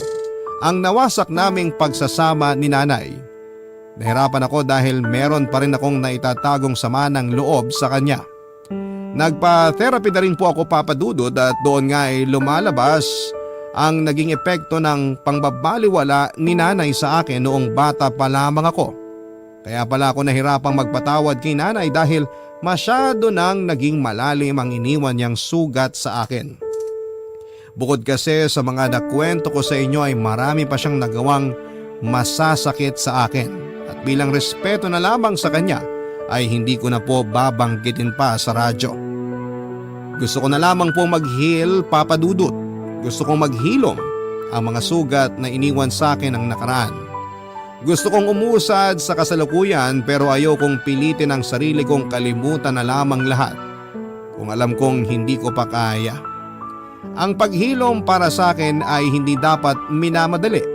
ang nawasak naming pagsasama ni nanay. Nahirapan ako dahil meron pa rin akong naitatagong sama ng loob sa kanya. Nagpa-therapy na rin po ako, Papa Dudut, at doon nga ay lumalabas ang naging epekto ng pangbabaliwala ni nanay sa akin noong bata pa lamang ako. Kaya pala ako nahirapang magpatawad kay nanay dahil masyado nang naging malalim ang iniwan niyang sugat sa akin. Bukod kasi sa mga nakwento ko sa inyo ay marami pa siyang nagawang masasakit sa akin. At bilang respeto na lamang sa kanya ay hindi ko na po babanggitin pa sa radyo. Gusto ko na lamang po mag-heal, Papa Dudut. Gusto kong maghilom ang mga sugat na iniwan sa akin ng nakaraan. Gusto kong umusad sa kasalukuyan pero ayaw kong pilitin ang sarili kong kalimutan na lamang lahat kung alam kong hindi ko pa kaya. Ang paghilom para sa akin ay hindi dapat minamadali.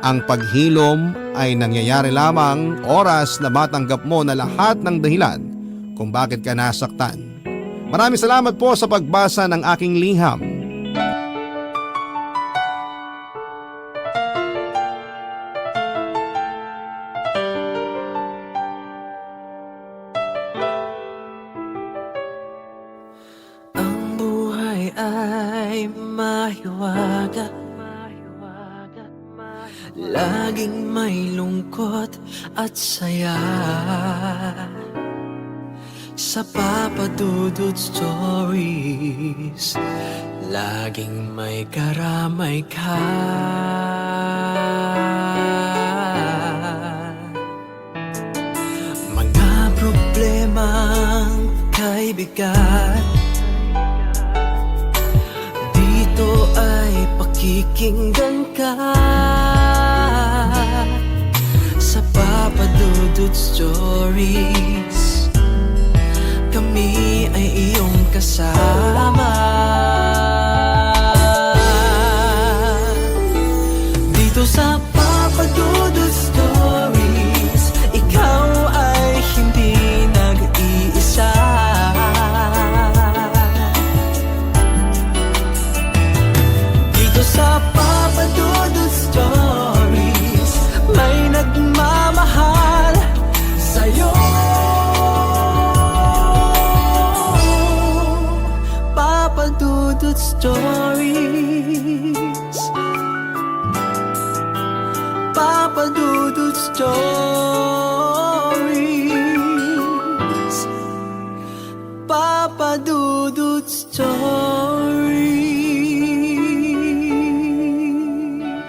Ang paghilom ay nangyayari lamang oras na matanggap mo na lahat ng dahilan kung bakit ka nasaktan. Maraming salamat po sa pagbasa ng aking liham. Ang buhay ay mahiwaga, laging may lungkot at saya. Sa Papa Dudut Stories, laging may karamay ka. Mga problemang kaibigan, dito ay pakikinggan ka. Sa Papa Dudut Stories, kami ay iyong kasama. Dito sa Papa Dudut Stories, ikaw ay hindi nag-iisa. Dito sa Papa Dudut Stories, may nagmamahal sa'yo. Papa Dudut Stories, Papa Dudut Stories, Papa Dudut Stories.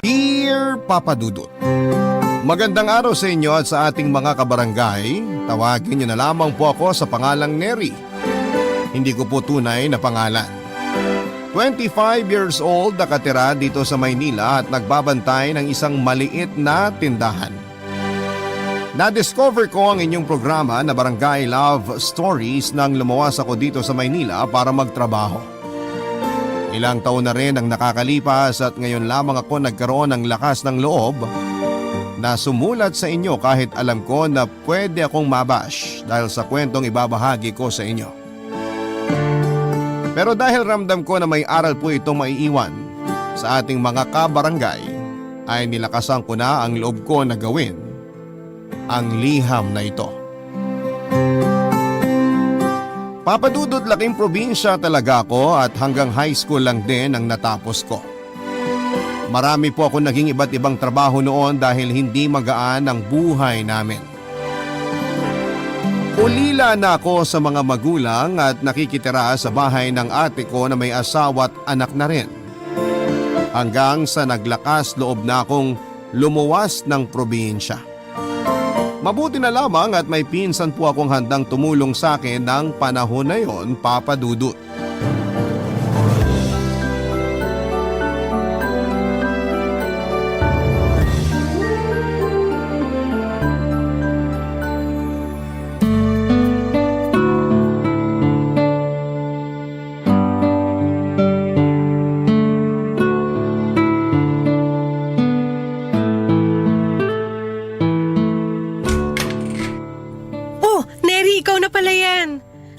Dear Papa Dudut, magandang araw sa inyo at sa ating mga kabarangay. Tawagin niyo na lamang po ako sa pangalang Neri. Hindi ko po tunay na pangalan. 25 years old, nakatira dito sa Maynila at nagbabantay ng isang maliit na tindahan. Na-discover ko ang inyong programa na Barangay Love Stories nang lumuwas ako dito sa Maynila para magtrabaho. Ilang taon na rin ang nakakalipas at ngayon lamang ako nagkaroon ng lakas ng loob na sumulat sa inyo kahit alam ko na pwede akong mabash dahil sa kwentong ibabahagi ko sa inyo. Pero dahil ramdam ko na may aral po itong maiiwan sa ating mga kabarangay, ay nilakasan ko na ang loob ko na gawin ang liham na ito. Papadudot, laking probinsya talaga ako at hanggang high school lang din ang natapos ko. Marami po ako naging iba't ibang trabaho noon dahil hindi magaan ang buhay namin. Ulila na ako sa mga magulang at nakikitira sa bahay ng ate ko na may asawa at anak na rin. Hanggang sa naglakas loob na akong lumuwas ng probinsya. Mabuti na lamang at may pinsan po akong handang tumulong sa akin ng panahon na yon, Papa Dudut.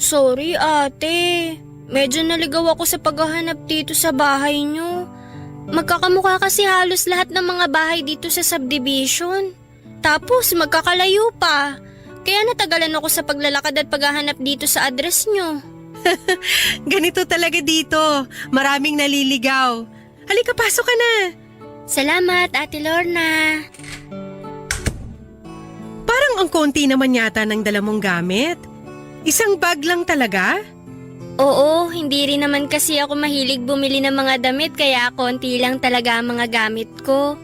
Sorry ate, medyo naligaw ako sa paghahanap dito sa bahay nyo. Magkakamukha kasi halos lahat ng mga bahay dito sa subdivision. Tapos magkakalayo pa. Kaya natagalan ako sa paglalakad at paghahanap dito sa address nyo. Ganito talaga dito. Maraming naliligaw. Halika, pasok ka na. Salamat, Ate Lorna. Parang ang konti naman yata ng dala mong gamit. Isang bag lang talaga? Oo, hindi rin naman kasi ako mahilig bumili ng mga damit kaya konti lang talaga ang mga gamit ko.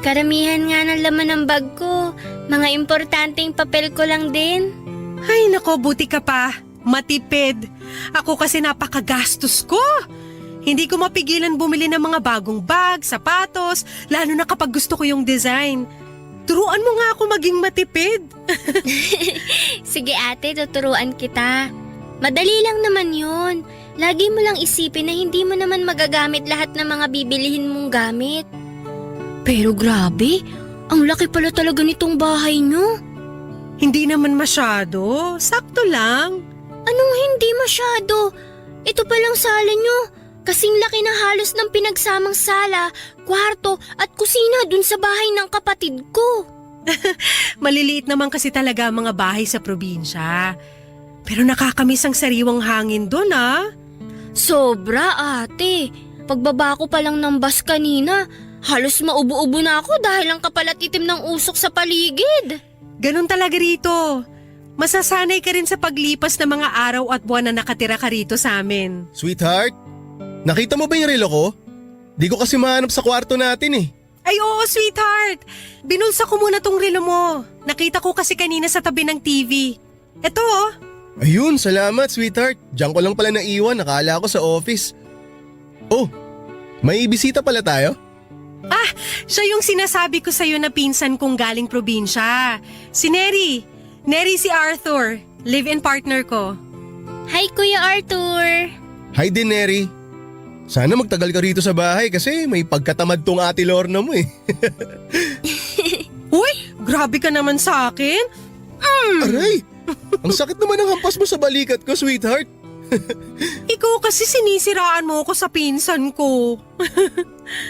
Karamihan nga ng laman ng bag ko, mga importanteng papel ko lang din. Ay nako, buti ka pa. Matipid. Ako kasi napakagastos ko. Hindi ko mapigilan bumili ng mga bagong bag, sapatos, lalo na kapag gusto ko yung design. Turuan mo nga ako maging matipid. Sige ate, tuturuan kita. Madali lang naman yun. Lagi mo lang isipin na hindi mo naman magagamit lahat ng mga bibilihin mong gamit. Pero grabe, ang laki pala talaga nitong bahay nyo. Hindi naman masyado. Sakto lang. Anong hindi masyado? Ito palang sala nyo. Kasing laki na halos ng pinagsamang sala, kwarto at kusina dun sa bahay ng kapatid ko. Maliliit naman kasi talaga ang mga bahay sa probinsya. Pero nakakamiss ang sariwang hangin doon Sobra ate. Pagbaba ko pa lang ng bus kanina, halos maubo-ubo na ako dahil ang kapalat itim ng usok sa paligid. Ganon talaga rito. Masasanay ka rin sa paglipas ng mga araw at buwan na nakatira ka rito sa amin. Sweetheart, nakita mo ba yung relo ko? Di ko kasi mahanap sa kwarto natin eh. Ay oo, sweetheart. Binulsa ko muna tong relo mo. Nakita ko kasi kanina sa tabi ng TV. Eto Ayun, salamat sweetheart. Diyan ko lang pala naiwan, nakala ko sa office. Oh, may bisita pala tayo? Siya yung sinasabi ko sa'yo na pinsan kong galing probinsya. Si Neri. Neri si Arthur. Live-in partner ko. Hi Kuya Arthur. Hi din, Neri. Sana magtagal ka rito sa bahay kasi may pagkatamad tong Ate Lorna mo eh. Uy, grabe ka naman sa akin. Aray! Ang sakit naman ng hampas mo sa balikat ko, sweetheart. Ikaw kasi sinisiraan mo ako sa pinsan ko.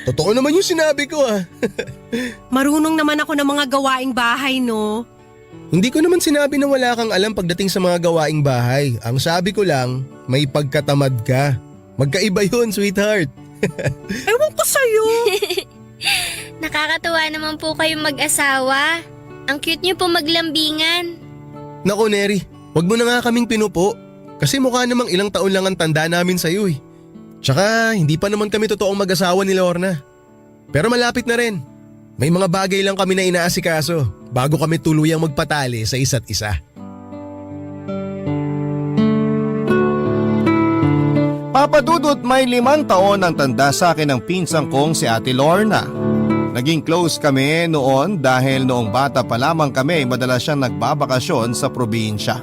Totoo naman yung sinabi ko ah. Marunong naman ako ng mga gawaing bahay, no? Hindi ko naman sinabi na wala kang alam pagdating sa mga gawaing bahay. Ang sabi ko lang, may pagkatamad ka. Magkaiba yun, sweetheart. Ewan ko sa'yo. Nakakatuwa naman po kayong mag-asawa. Ang cute niyo po maglambingan. Nako, Neri, wag mo na nga kaming pinupo. Kasi mukha namang ilang taon lang ang tanda namin sa'yo eh. Tsaka hindi pa naman kami totoong mag-asawa ni Lorna. Pero malapit na rin. May mga bagay lang kami na inaasikaso bago kami tuluyang magpatali sa isa't isa. Papa Dudut, may 5 taon ang tanda sa akin ng pinsang kong si Ate Lorna. Naging close kami noon dahil noong bata pa lamang kami madalas siyang nagbabakasyon sa probinsya.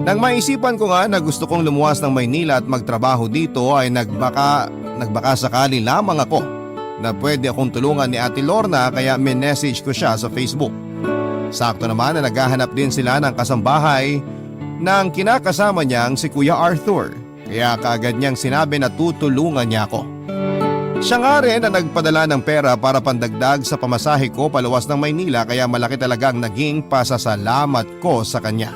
Nang maisipan ko nga na gusto kong lumuwas ng Maynila at magtrabaho dito ay nagbaka sakali lamang ako na pwede akong tulungan ni Ate Lorna kaya minessage ko siya sa Facebook. Sakto naman na naghahanap din sila ng kasambahay ng kinakasama niyang si Kuya Arthur kaya kaagad niyang sinabi na tutulungan niya ako. Siya nga rin na nagpadala ng pera para pandagdag sa pamasahe ko paluwas ng Maynila kaya malaki talagang naging pasasalamat ko sa kanya.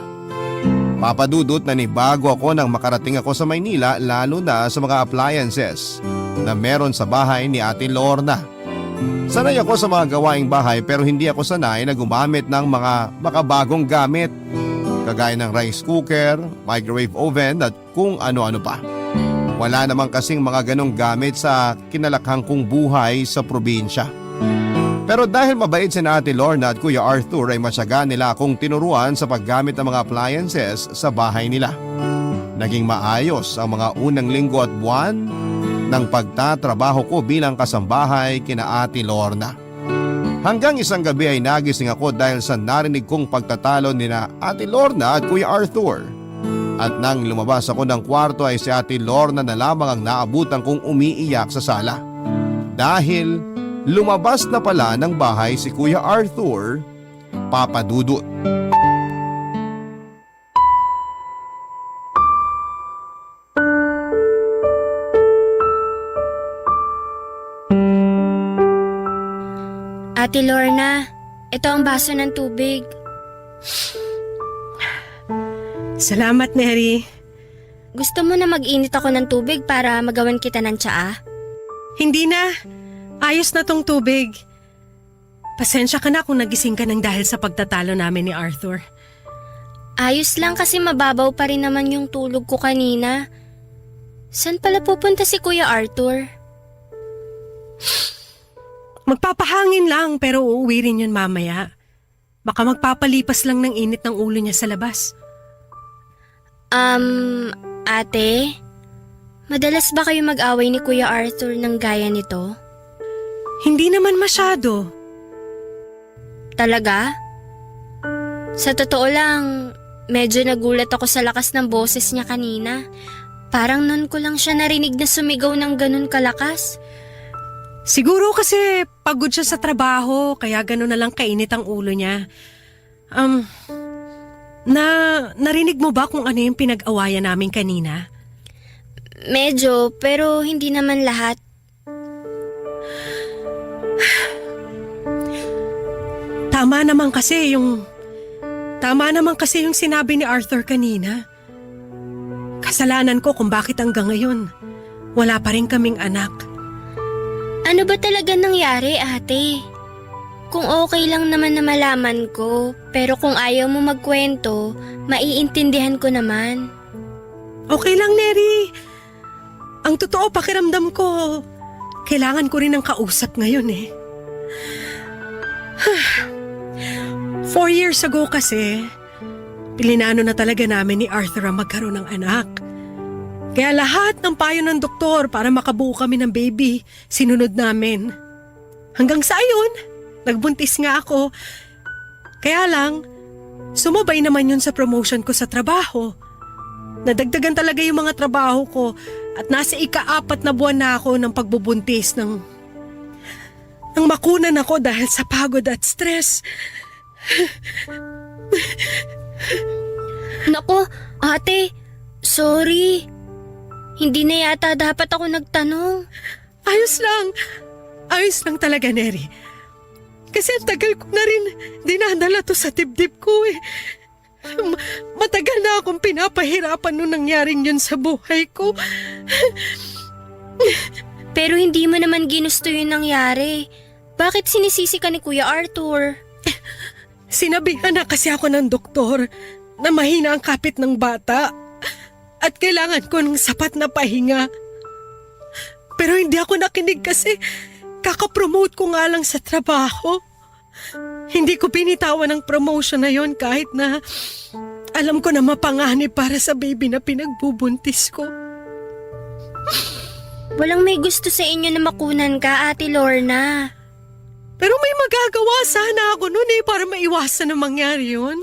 Papa Dudut, nanibago ako nang makarating ako sa Maynila lalo na sa mga appliances na meron sa bahay ni Ate Lorna. Sanay ako sa mga gawaing bahay pero hindi ako sanay na gumamit ng mga makabagong gamit kagaya ng rice cooker, microwave oven at kung ano-ano pa. Wala naman kasing mga ganong gamit sa kinalakhang kong buhay sa probinsya. Pero dahil mabait si Ate Lorna at Kuya Arthur ay matyaga nila akong tinuruan sa paggamit ng mga appliances sa bahay nila. Naging maayos ang mga unang linggo at buwan ng pagtatrabaho ko bilang kasambahay kina Ate Lorna. Hanggang isang gabi ay nagising ako dahil sa narinig kong pagtatalo nina Ate Lorna at Kuya Arthur. At nang lumabas ako ng kwarto ay si Ate Lorna na lamang ang naabutan kong umiiyak sa sala. Dahil lumabas na pala ng bahay si Kuya Arthur, Papa Dudut. Ate Lorna, ito ang baso ng tubig. Salamat, Neri. Gusto mo na mag-init ako ng tubig para magawan kita ng tsaa? Hindi na. Ayos na tong tubig. Pasensya ka na kung nagising ka ng dahil sa pagtatalo namin ni Arthur. Ayos lang kasi mababaw pa rin naman yung tulog ko kanina. Saan pala pupunta si Kuya Arthur? Magpapahangin lang pero uuwi rin yun mamaya. Baka magpapalipas lang ng init ng ulo niya sa labas. Ate? Madalas ba kayo mag-away ni Kuya Arthur ng gaya nito? Hindi naman masyado. Talaga? Sa totoo lang, medyo nagulat ako sa lakas ng boses niya kanina. Parang nun ko lang siya narinig na sumigaw ng ganun kalakas. Siguro kasi pagod siya sa trabaho, kaya gano'n na lang kainit ang ulo niya. Narinig mo ba kung ano yung pinag-awayan namin kanina? Medyo, pero hindi naman lahat. Tama naman kasi yung sinabi ni Arthur kanina. Kasalanan ko kung bakit hanggang ngayon wala pa rin kaming anak. Ano ba talaga nangyari, ate? Kung okay lang naman na malaman ko, pero kung ayaw mo magkwento, maiintindihan ko naman. Okay lang, Neri. Ang totoo, pakiramdam ko, kailangan ko rin ng kausap ngayon eh. 4 years ago kasi, pilinano na talaga namin ni Arthur ang magkaroon ng anak. Kaya lahat ng payo ng doktor para makabuo kami ng baby, sinunod namin. Hanggang sa ayon, nagbuntis nga ako. Kaya lang, sumabay naman yun sa promotion ko sa trabaho. Nadagdagan talaga yung mga trabaho ko at nasa ika-4 na buwan na ako ng pagbubuntis nang makunan ako dahil sa pagod at stress. Nako, ate, sorry. Hindi na yata dapat ako nagtanong. Ayos lang talaga, Neri. Kasi ang tagal ko na rin dinadala to sa dibdib ko eh. Matagal na akong pinapahirapan nung nangyaring yun sa buhay ko. Pero hindi mo naman ginusto yung nangyari. Bakit sinisisi ka ni Kuya Arthur? Sinabihan na kasi ako ng doktor na mahina ang kapit ng bata at kailangan ko ng sapat na pahinga. Pero hindi ako nakinig kasi kakapromote ko nga lang sa trabaho. Hindi ko binitawan ang promotion na yon kahit na alam ko na mapanganib para sa baby na pinagbubuntis ko. Walang may gusto sa inyo na makunan ka, Ate Lorna. Pero may magagawa sana ako noon para maiwasan na mangyari yun.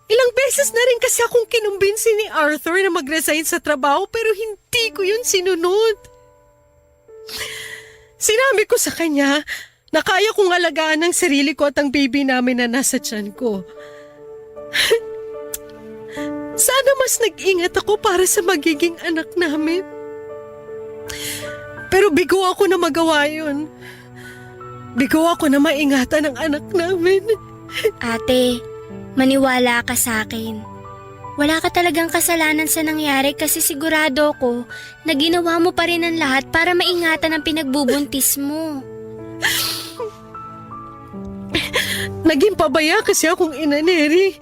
Ilang beses na rin kasi akong kinumbinsi ni Arthur na mag-resign sa trabaho pero hindi ko yun sinunod. Sinabi ko sa kanya na kaya kong alagaan ang sarili ko at ang baby namin na nasa tiyan ko. Sana mas nag-ingat ako para sa magiging anak namin. Pero bigo ako na magawa yun. Bigo ako na maingatan ang anak namin. Ate, maniwala ka sa akin. Wala ka talagang kasalanan sa nangyari kasi sigurado ko na ginawa mo pa rin ang lahat para maingatan ang pinagbubuntis mo. Naging pabaya kasi akong ina, Neri.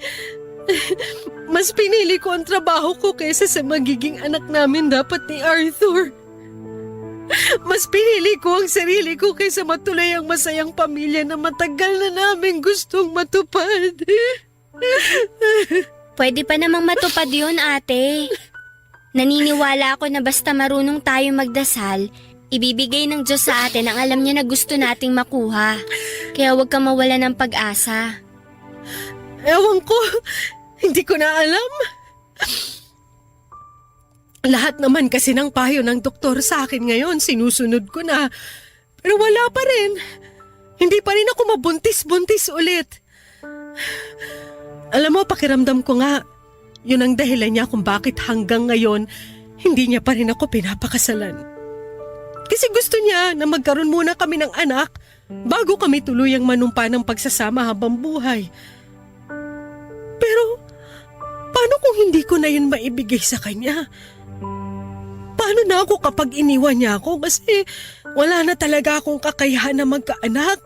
Mas pinili ko ang trabaho ko kaysa sa magiging anak namin dapat ni Arthur. Mas pinili ko ang sarili ko kaysa matuloy ang masayang pamilya na matagal na namin gustong matupad. Pwede pa namang matupad yun, ate. Naniniwala ako na basta marunong tayo magdasal, ibibigay ng Diyos sa atin ang alam niya na gusto nating makuha. Kaya huwag kang mawala ng pag-asa. Ewan ko, hindi ko na alam. Lahat naman kasi ng payo ng doktor sa akin ngayon, sinusunod ko na. Pero wala pa rin. Hindi pa rin ako mabuntis-buntis ulit. Alam mo, pakiramdam ko nga, yun ang dahilan niya kung bakit hanggang ngayon, hindi niya pa rin ako pinapakasalan. Kasi gusto niya na magkaroon muna kami ng anak bago kami tuluyang manumpa ng pagsasama habang buhay. Pero, paano kung hindi ko na yun maibigay sa kanya? Paano na ako kapag iniwan niya ako kasi wala na talaga akong kakayahan na magkaanak?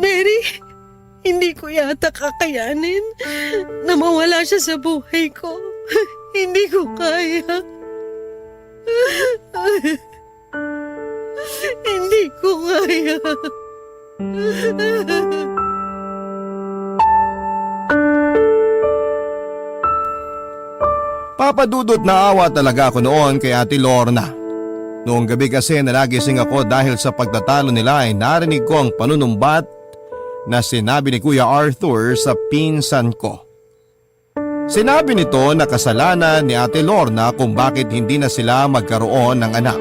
Mary, hindi ko yata kakayanin na mawala siya sa buhay ko. Hindi ko kaya. Hindi ko kaya. Papadudot na awa talaga ako noon kay Ate Lorna. Noong gabi kasi nalagising ako dahil sa pagtatalo nila ay narinig ko ang panunumbat na sinabi ni Kuya Arthur sa pinsan ko. Sinabi nito na kasalanan ni Ate Lorna kung bakit hindi na sila magkaroon ng anak.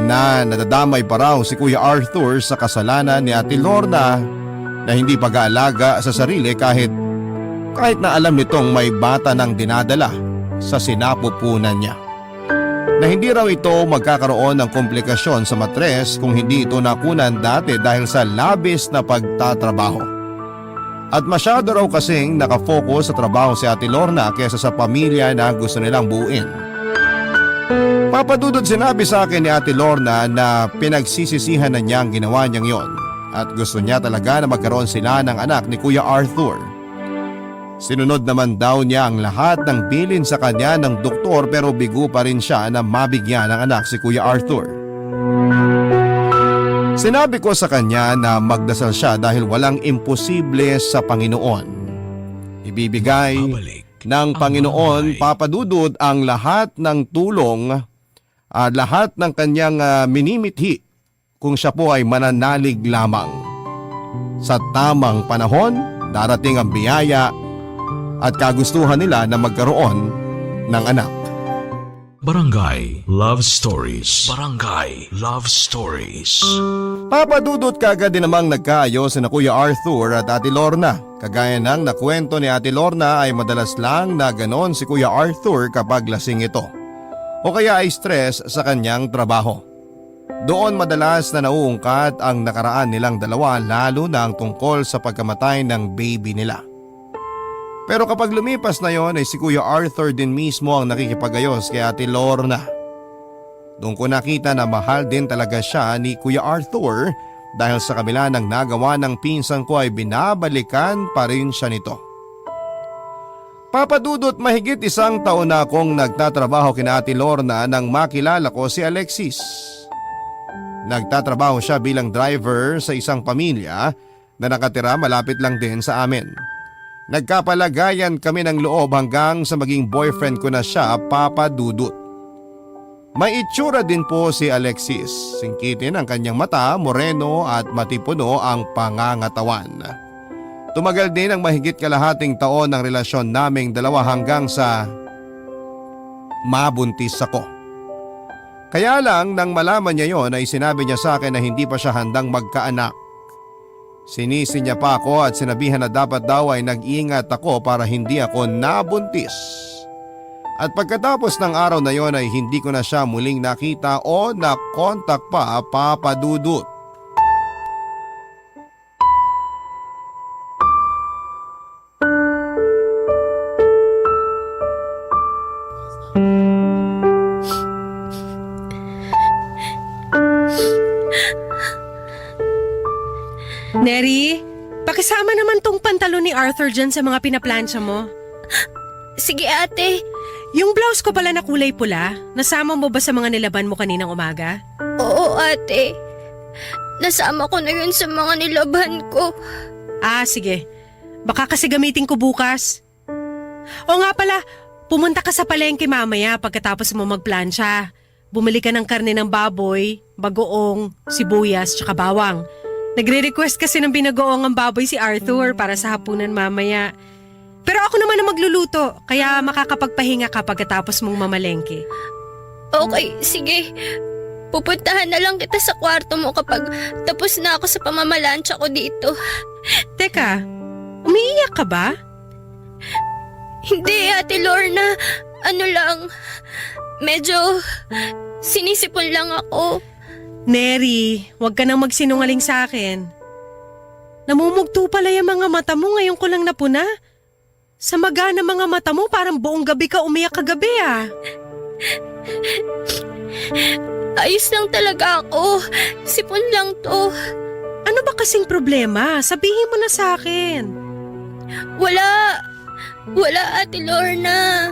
na nadadamay pa raw si Kuya Arthur sa kasalanan ni Ate Lorna na hindi pag-aalaga sa sarili kahit na alam nitong may bata nang dinadala sa sinapupunan niya. Na hindi raw ito magkakaroon ng komplikasyon sa matres kung hindi ito nakunan dati dahil sa labis na pagtatrabaho. At masyado raw kasing nakafocus sa trabaho si Ate Lorna kaysa sa pamilya na gusto nilang buuin. Papa Dudut, sinabi sa akin ni Ate Lorna na pinagsisisihan na niya ang ginawa niyang yon at gusto niya talaga na magkaroon sila ng anak ni Kuya Arthur. Sinunod naman daw niya ang lahat ng bilin sa kanya ng doktor pero bigo pa rin siya na mabigyan ng anak si Kuya Arthur. Sinabi ko sa kanya na magdasal siya dahil walang imposible sa Panginoon. Ibibigay ng Panginoon, Papa Dudut, ang lahat ng tulong at lahat ng kanyang minimithi kung siya po ay mananalig lamang. Sa tamang panahon, darating ang biyaya at kagustuhan nila na magkaroon ng anak. Barangay Love Stories. Barangay Love Stories. Papa Dudut, kagad din namang nagkaayos na Kuya Arthur at Ate Lorna. Kagaya ng nakwento ni Ate Lorna ay madalas lang na ganon si Kuya Arthur kapag lasing ito o kaya ay stress sa kanyang trabaho. Doon madalas na nauungkat ang nakaraan nilang dalawa, lalo na ang tungkol sa pagkamatay ng baby nila. Pero kapag lumipas na yon ay si Kuya Arthur din mismo ang nakikipagayos kay Ate Lorna. Doon ko nakita na mahal din talaga siya ni Kuya Arthur dahil sa kabila ng nagawa ng pinsan ko ay binabalikan pa rin siya nito. Papa Dudut, mahigit 1 taon na akong nagtatrabaho kina Ate Lorna nang makilala ko si Alexis. Nagtatrabaho siya bilang driver sa isang pamilya na nakatira malapit lang din sa amin. Nagkapalagayan kami ng loob hanggang sa maging boyfriend ko na siya, Papa Dudut. May itsura din po si Alexis. Singkitin ang kanyang mata, moreno at matipuno ang pangangatawan. Tumagal din ang mahigit kalahating taon ng relasyon naming dalawa hanggang sa mabuntis ako. Kaya lang nang malaman niya yon ay sinabi niya sa akin na hindi pa siya handang magkaanak. Sinisi niya pa ako at sinabihan na dapat daw ay nag-iingat ako para hindi ako nabuntis. At pagkatapos ng araw na yon ay hindi ko na siya muling nakita o na-contact pa, Papa Dudut. Neri, pakisama naman tong pantalon ni Arthur dyan sa mga pinaplansya mo. Sige ate. Yung blouse ko pala na kulay pula, nasama mo ba sa mga nilaban mo kaninang umaga? Oo ate. Nasama ko na yun sa mga nilaban ko. Ah, sige. Baka kasi gamitin ko bukas. O nga pala, pumunta ka sa palengke mamaya pagkatapos mo magplansya. Bumili ka ng karne ng baboy, bagoong, sibuyas, tsaka bawang. Nagre-request kasi ng binagoong ang baboy si Arthur para sa hapunan mamaya. Pero ako naman ang magluluto, kaya makakapagpahinga ka pagkatapos mong mamalengke. Okay, sige. Pupuntahan na lang kita sa kwarto mo kapag tapos na ako sa pamamalansya ko dito. Teka, umiiyak ka ba? Hindi, Ate Lorna. Ano lang, medyo sinisipon lang ako. Neri, huwag ka nang magsinungaling sa akin. Namumugto pala yung mga mata mo, ngayon ko lang napuna. Sa maga na mga mata mo, parang buong gabi ka umiyak kagabi ah. Ayos lang talaga ako. Sipon lang to. Ano ba kasing problema? Sabihin mo na sa akin. Wala, Ate Lorna.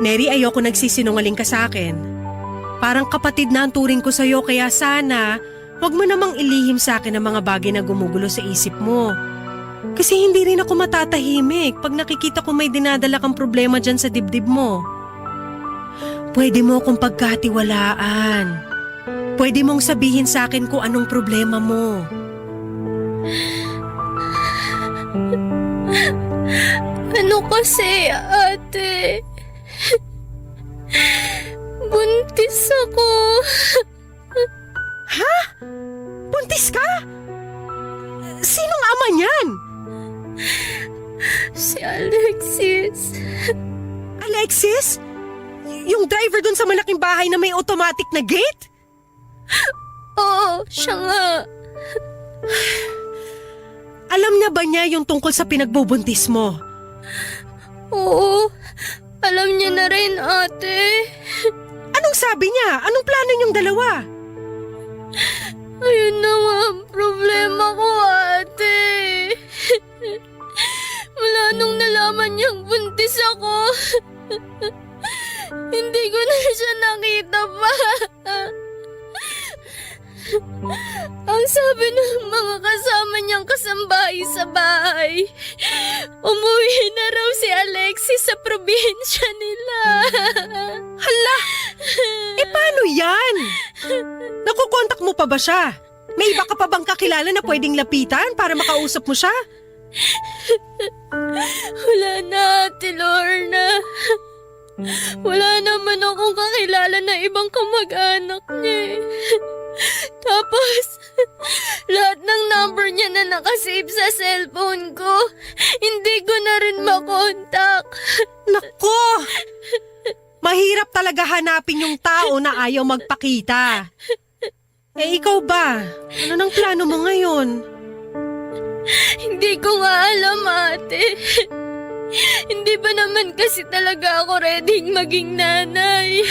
Neri, ayoko nagsisinungaling ka sa akin. Parang kapatid na ang turing ko sa'yo kaya sana huwag mo namang ilihim sa akin ang mga bagay na gumugulo sa isip mo. Kasi hindi rin ako matatahimik pag nakikita ko may dinadala kang problema dyan sa dibdib mo. Pwede mo akong pagkatiwalaan. Pwede mong sabihin sa akin kung anong problema mo. Ano kasi, ate? Buntis ako. Alexis? Yung driver dun sa malaking bahay na may automatic na gate? Oo, siya nga. Alam na ba niya yung tungkol sa pinagbubuntis mo? Oo, alam niya na rin, ate. Anong sabi niya? Anong plano niyong dalawa? Ayun na nga ang problema ko, ate. Mula nung nalaman niyang buntis ako, hindi ko na siya nakita pa. Ang sabi ng mga kasama niyang kasambahay sa bahay, umuwi na raw si Alexis sa probinsya nila. Hala! Paano yan? Nakukontak mo pa ba siya? May iba ka pa bang kakilala na pwedeng lapitan para makausap mo siya? Wala na, Ate Lorna. Wala naman akong kakilala na ibang kamag-anak niya. Tapos, lahat ng number niya na nakasave sa cellphone ko, hindi ko na rin makontak. Nako! Mahirap talaga hanapin yung tao na ayaw magpakita. Ikaw ba? Ano nang plano mo ngayon? Hindi ko nga alam, ate. Hindi ba naman kasi talaga ako ready maging nanay?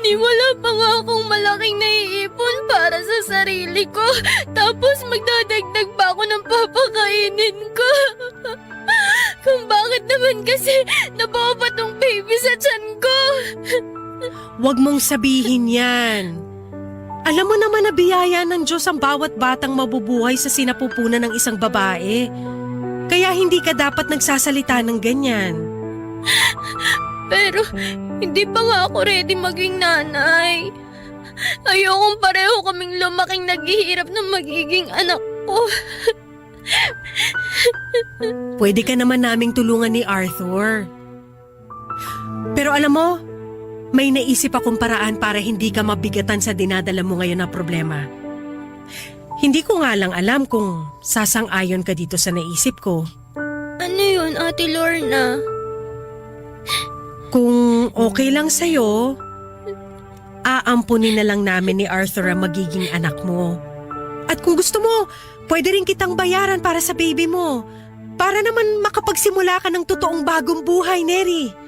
Ni wala pa nga akong malaking naiipon para sa sarili ko. Tapos magdadagdag pa ako ng papakainin ko. Kung bakit naman kasi nabuo pa tong baby sa tiyan ko. Huwag mong sabihin yan. Alam mo naman na biyaya ng Diyos ang bawat batang mabubuhay sa sinapupunan ng isang babae. Kaya hindi ka dapat nagsasalita ng ganyan. Pero hindi pa nga ako ready maging nanay. Ayokong pareho kaming lumaking naghihirap ng magiging anak ko. Pwede ka naman naming tulungan ni Arthur. Pero alam mo, may naisip akong paraan para hindi ka mabigatan sa dinadala mo ngayon na problema. Hindi ko nga lang alam kung sasang-ayon ka dito sa naisip ko. Ano yun, Ate Lorna? Kung okay lang sa'yo, aampunin na lang namin ni Arthur ang magiging anak mo. At kung gusto mo, pwede rin kitang bayaran para sa baby mo. Para naman makapagsimula ka ng totoong bagong buhay, Neri.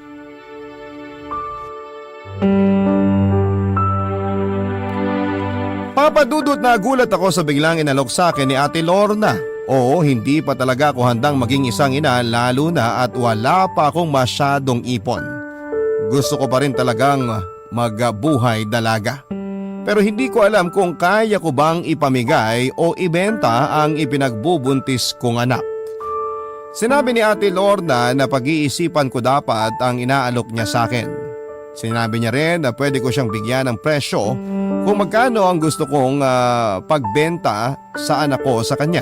Papa Dudut, nagulat ako sa biglang inalok sa akin ni Ate Lorna. Oo, hindi pa talaga ako handang maging isang ina, lalo na at wala pa akong masyadong ipon. Gusto ko pa rin talagang magbuhay dalaga. Pero hindi ko alam kung kaya ko bang ipamigay o ibenta ang ipinagbubuntis kong anak. Sinabi ni Ate Lorna na pag-iisipan ko dapat ang inaalok niya sa akin. Sinabi niya rin na pwede ko siyang bigyan ng presyo kung magkano ang gusto kong pagbenta sa anak ko sa kanya.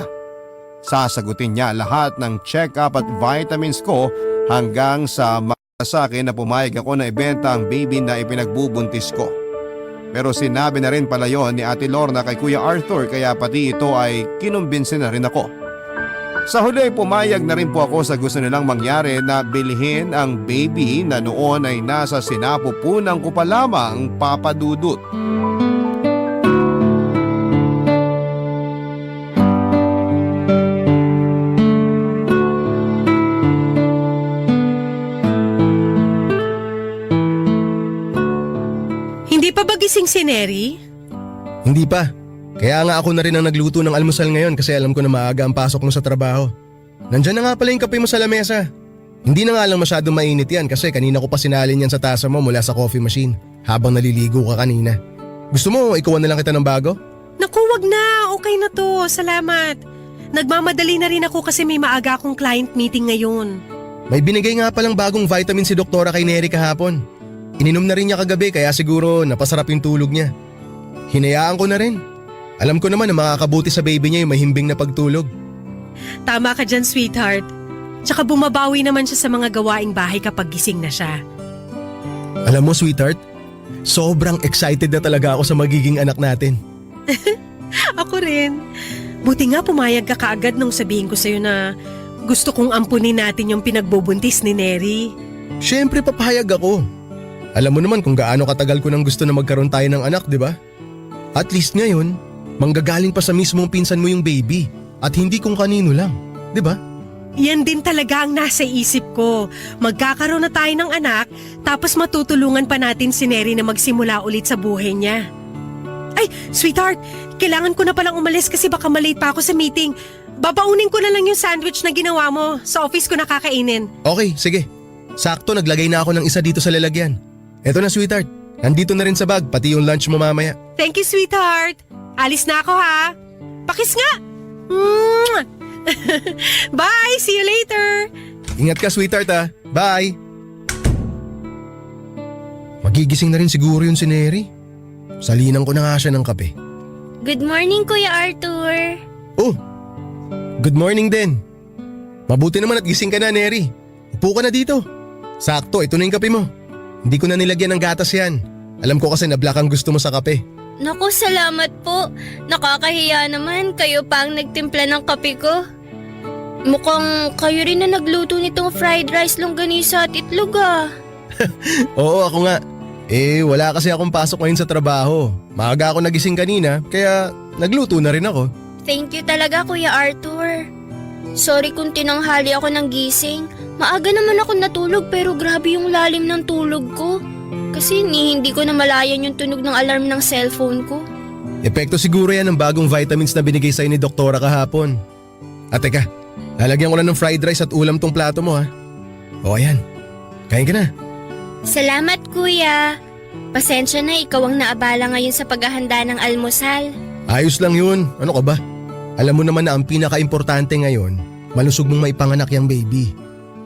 Sasagutin niya lahat ng check-up at vitamins ko hanggang sa sa akin na pumayag ako na ibenta ang baby na ipinagbubuntis ko. Pero sinabi na rin pala yon ni Ate Lorna kay Kuya Arthur, kaya pati ito ay kinumbinsin na rin ako. Sa huli, pumayag na rin po ako sa gusto nilang mangyari na bilhin ang baby na noon ay nasa sinapupunan ko pa lamang, Papa Dudut. Hindi pa ba gising si Neri? Hindi pa. Kaya nga ako na rin ang nagluto ng almusal ngayon kasi alam ko na maaga ang pasok mo sa trabaho. Nandyan na nga pala yung kape mo sa lamesa. Hindi na nga lang masyadong mainit yan kasi kanina ko pa sinalin yan sa tasa mo mula sa coffee machine habang naliligo ka kanina. Gusto mo ikuha na lang kita ng bago? Naku, wag na. Okay na to. Salamat. Nagmamadali na rin ako kasi may maaga akong client meeting ngayon. May binigay nga palang bagong vitamin si doktora kay Neri kahapon. Ininom na rin niya kagabi kaya siguro napasarap yung tulog niya. Hinayaan ko na rin. Alam ko naman na makakabuti sa baby niya yung mahimbing na pagtulog. Tama ka dyan, sweetheart. Tsaka bumabawi naman siya sa mga gawaing bahay kapag gising na siya. Alam mo, sweetheart, sobrang excited na talaga ako sa magiging anak natin. Ako rin. Buti nga pumayag ka kaagad nung sabihin ko sa'yo na gusto kong ampunin natin yung pinagbubuntis ni Neri. Siyempre papayag ako. Alam mo naman kung gaano katagal ko nang gusto na magkaroon tayo ng anak, di ba? At least ngayon, manggagaling pa sa mismong pinsan mo yung baby at hindi kung kanino lang, di ba? Yan din talaga ang nasa isip ko. Magkakaroon na tayo ng anak, tapos matutulungan pa natin si Neri na magsimula ulit sa buhay niya. Ay, sweetheart, kailangan ko na palang umalis kasi baka malate pa ako sa meeting. Babaunin ko na lang yung sandwich na ginawa mo. Sa office ko nakakainin. Okay, sige. Sakto naglagay na ako ng isa dito sa lalagyan. Eto na sweetheart, nandito na rin sa bag, pati yung lunch mo mamaya. Thank you, sweetheart. Alis na ako ha. Pakis nga. Mwah! Bye, see you later. Ingat ka sweetheart ha. Bye! Magigising na rin siguro yun si Neri. Salinan ko na nga siya ng kape. Good morning, Kuya Arthur. Oh, good morning din. Mabuti naman at gising ka na, Neri. Upo ka na dito. Sakto, ito na yung kape mo. Hindi ko na nilagyan ng gatas yan. Alam ko kasi na black ang gusto mo sa kape. Naku, salamat po. Nakakahiya naman, kayo pa ang nagtimpla ng kape ko. Mukhang kayo rin na nagluto nitong fried rice, longganisa at itlog ah. Oo, ako nga. Wala kasi akong pasok ngayon sa trabaho. Maaga ako nagising kanina, kaya nagluto na rin ako. Thank you talaga, Kuya Arthur. Sorry kung tinanghali ako ng gising. Maaga naman ako natulog pero grabe yung lalim ng tulog ko. Kasi hindi ko na malayan yung tunog ng alarm ng cellphone ko. Epekto siguro yan ng bagong vitamins na binigay sa'yo ni Doktora kahapon. At teka, lalagyan ko lang ng fried rice at ulam tong plato mo ha. O ayan, kain ka na. Salamat, Kuya. Pasensya na, ikaw ang naabala ngayon sa paghahanda ng almusal. Ayos lang yun, ano ka ba? Alam mo naman na ang pinaka-importante ngayon, malusog mong maipanganak yung baby.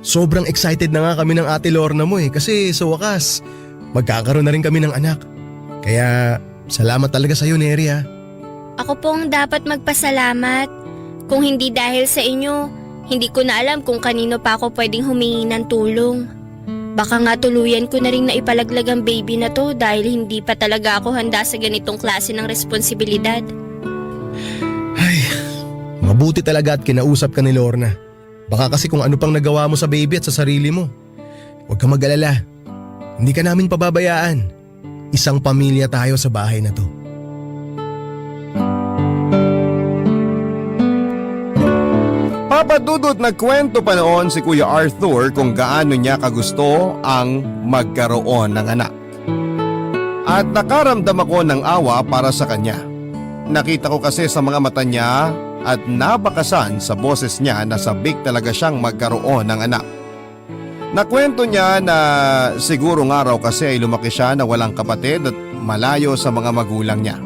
Sobrang excited na nga kami ng ate Lorna mo kasi sa wakas, magkakaroon na rin kami ng anak. Kaya salamat talaga sa'yo, Neri ha. Ako pong dapat magpasalamat. Kung hindi dahil sa inyo, hindi ko na alam kung kanino pa ako pwedeng humingi ng tulong. Baka nga tuluyan ko na rin na ipalaglag ang baby na to dahil hindi pa talaga ako handa sa ganitong klase ng responsibilidad. Ay, mabuti talaga at kinausap ka ni Lorna. Baka kasi kung ano pang nagawa mo sa baby at sa sarili mo. Huwag kang mag-alala. Hindi ka namin pababayaan. Isang pamilya tayo sa bahay na to. Papa Dudut, nagkwento pa noon si Kuya Arthur kung gaano niya kagusto ang magkaroon ng anak. At nakaramdam ako ng awa para sa kanya. Nakita ko kasi sa mga mata niya at nabakasan sa boses niya na sabik talaga siyang magkaroon ng anak. Nakwento niya na siguro nga raw kasi ay lumaki siya na walang kapatid at malayo sa mga magulang niya.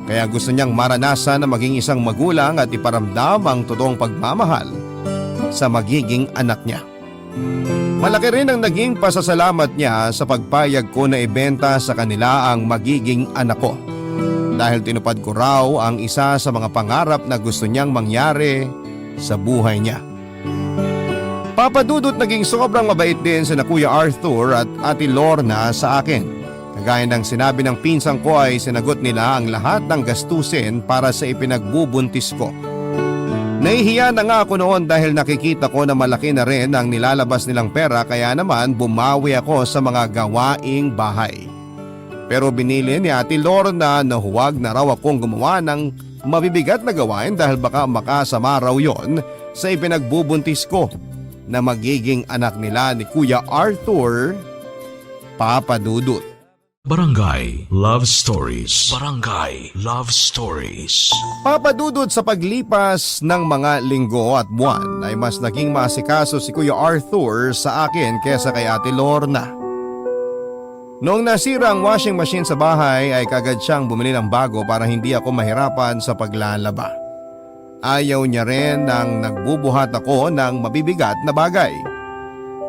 Kaya gusto niyang maranasan na maging isang magulang at iparamdam ang totoong pagmamahal sa magiging anak niya. Malaki rin ang naging pasasalamat niya sa pagpayag ko na ibenta sa kanila ang magiging anak ko. Dahil tinupad ko raw ang isa sa mga pangarap na gusto niyang mangyari sa buhay niya. Papa Dudut, naging sobrang mabait din sina Kuya Arthur at Ate Lorna sa akin. Kagaya ng sinabi ng pinsang ko ay sinagot nila ang lahat ng gastusin para sa ipinagbubuntis ko. Nahihiya na nga ako noon dahil nakikita ko na malaki na rin ang nilalabas nilang pera kaya naman bumawi ako sa mga gawaing bahay. Pero binili ni Ate Lorna na huwag na raw akong gumawa ng mabibigat na gawain dahil baka makasama raw yon sa ipinagbubuntis ko na magiging anak nila ni Kuya Arthur, Papa Dudut. Barangay Love Stories. Barangay Love Stories. Papa Dudut, sa paglipas ng mga linggo at buwan ay mas naging maasikaso si Kuya Arthur sa akin kesa kay Ate Lorna. Noong nasira ang washing machine sa bahay ay kagad siyang bumili ng bago para hindi ako mahirapan sa paglalaba. Ayaw niya rin nang nagbubuhat ako ng mabibigat na bagay.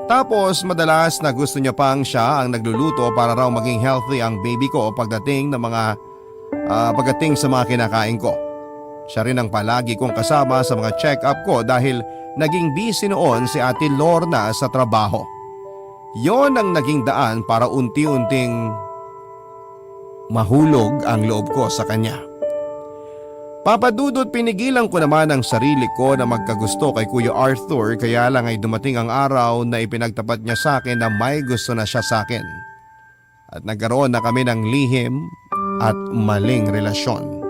Tapos madalas na gusto niya pang siya ang nagluluto para raw maging healthy ang baby ko pagdating sa mga kinakain ko. Siya rin ang palagi kong kasama sa mga check-up ko dahil naging busy noon si Ate Lorna sa trabaho. Yon ang naging daan para unti-unting mahulog ang loob ko sa kanya. Papadudot, pinigilan ko naman ang sarili ko na magkagusto kay Kuya Arthur, kaya lang ay dumating ang araw na ipinagtapat niya sa akin na may gusto na siya sa akin. At nagkaroon na kami ng lihim at maling relasyon.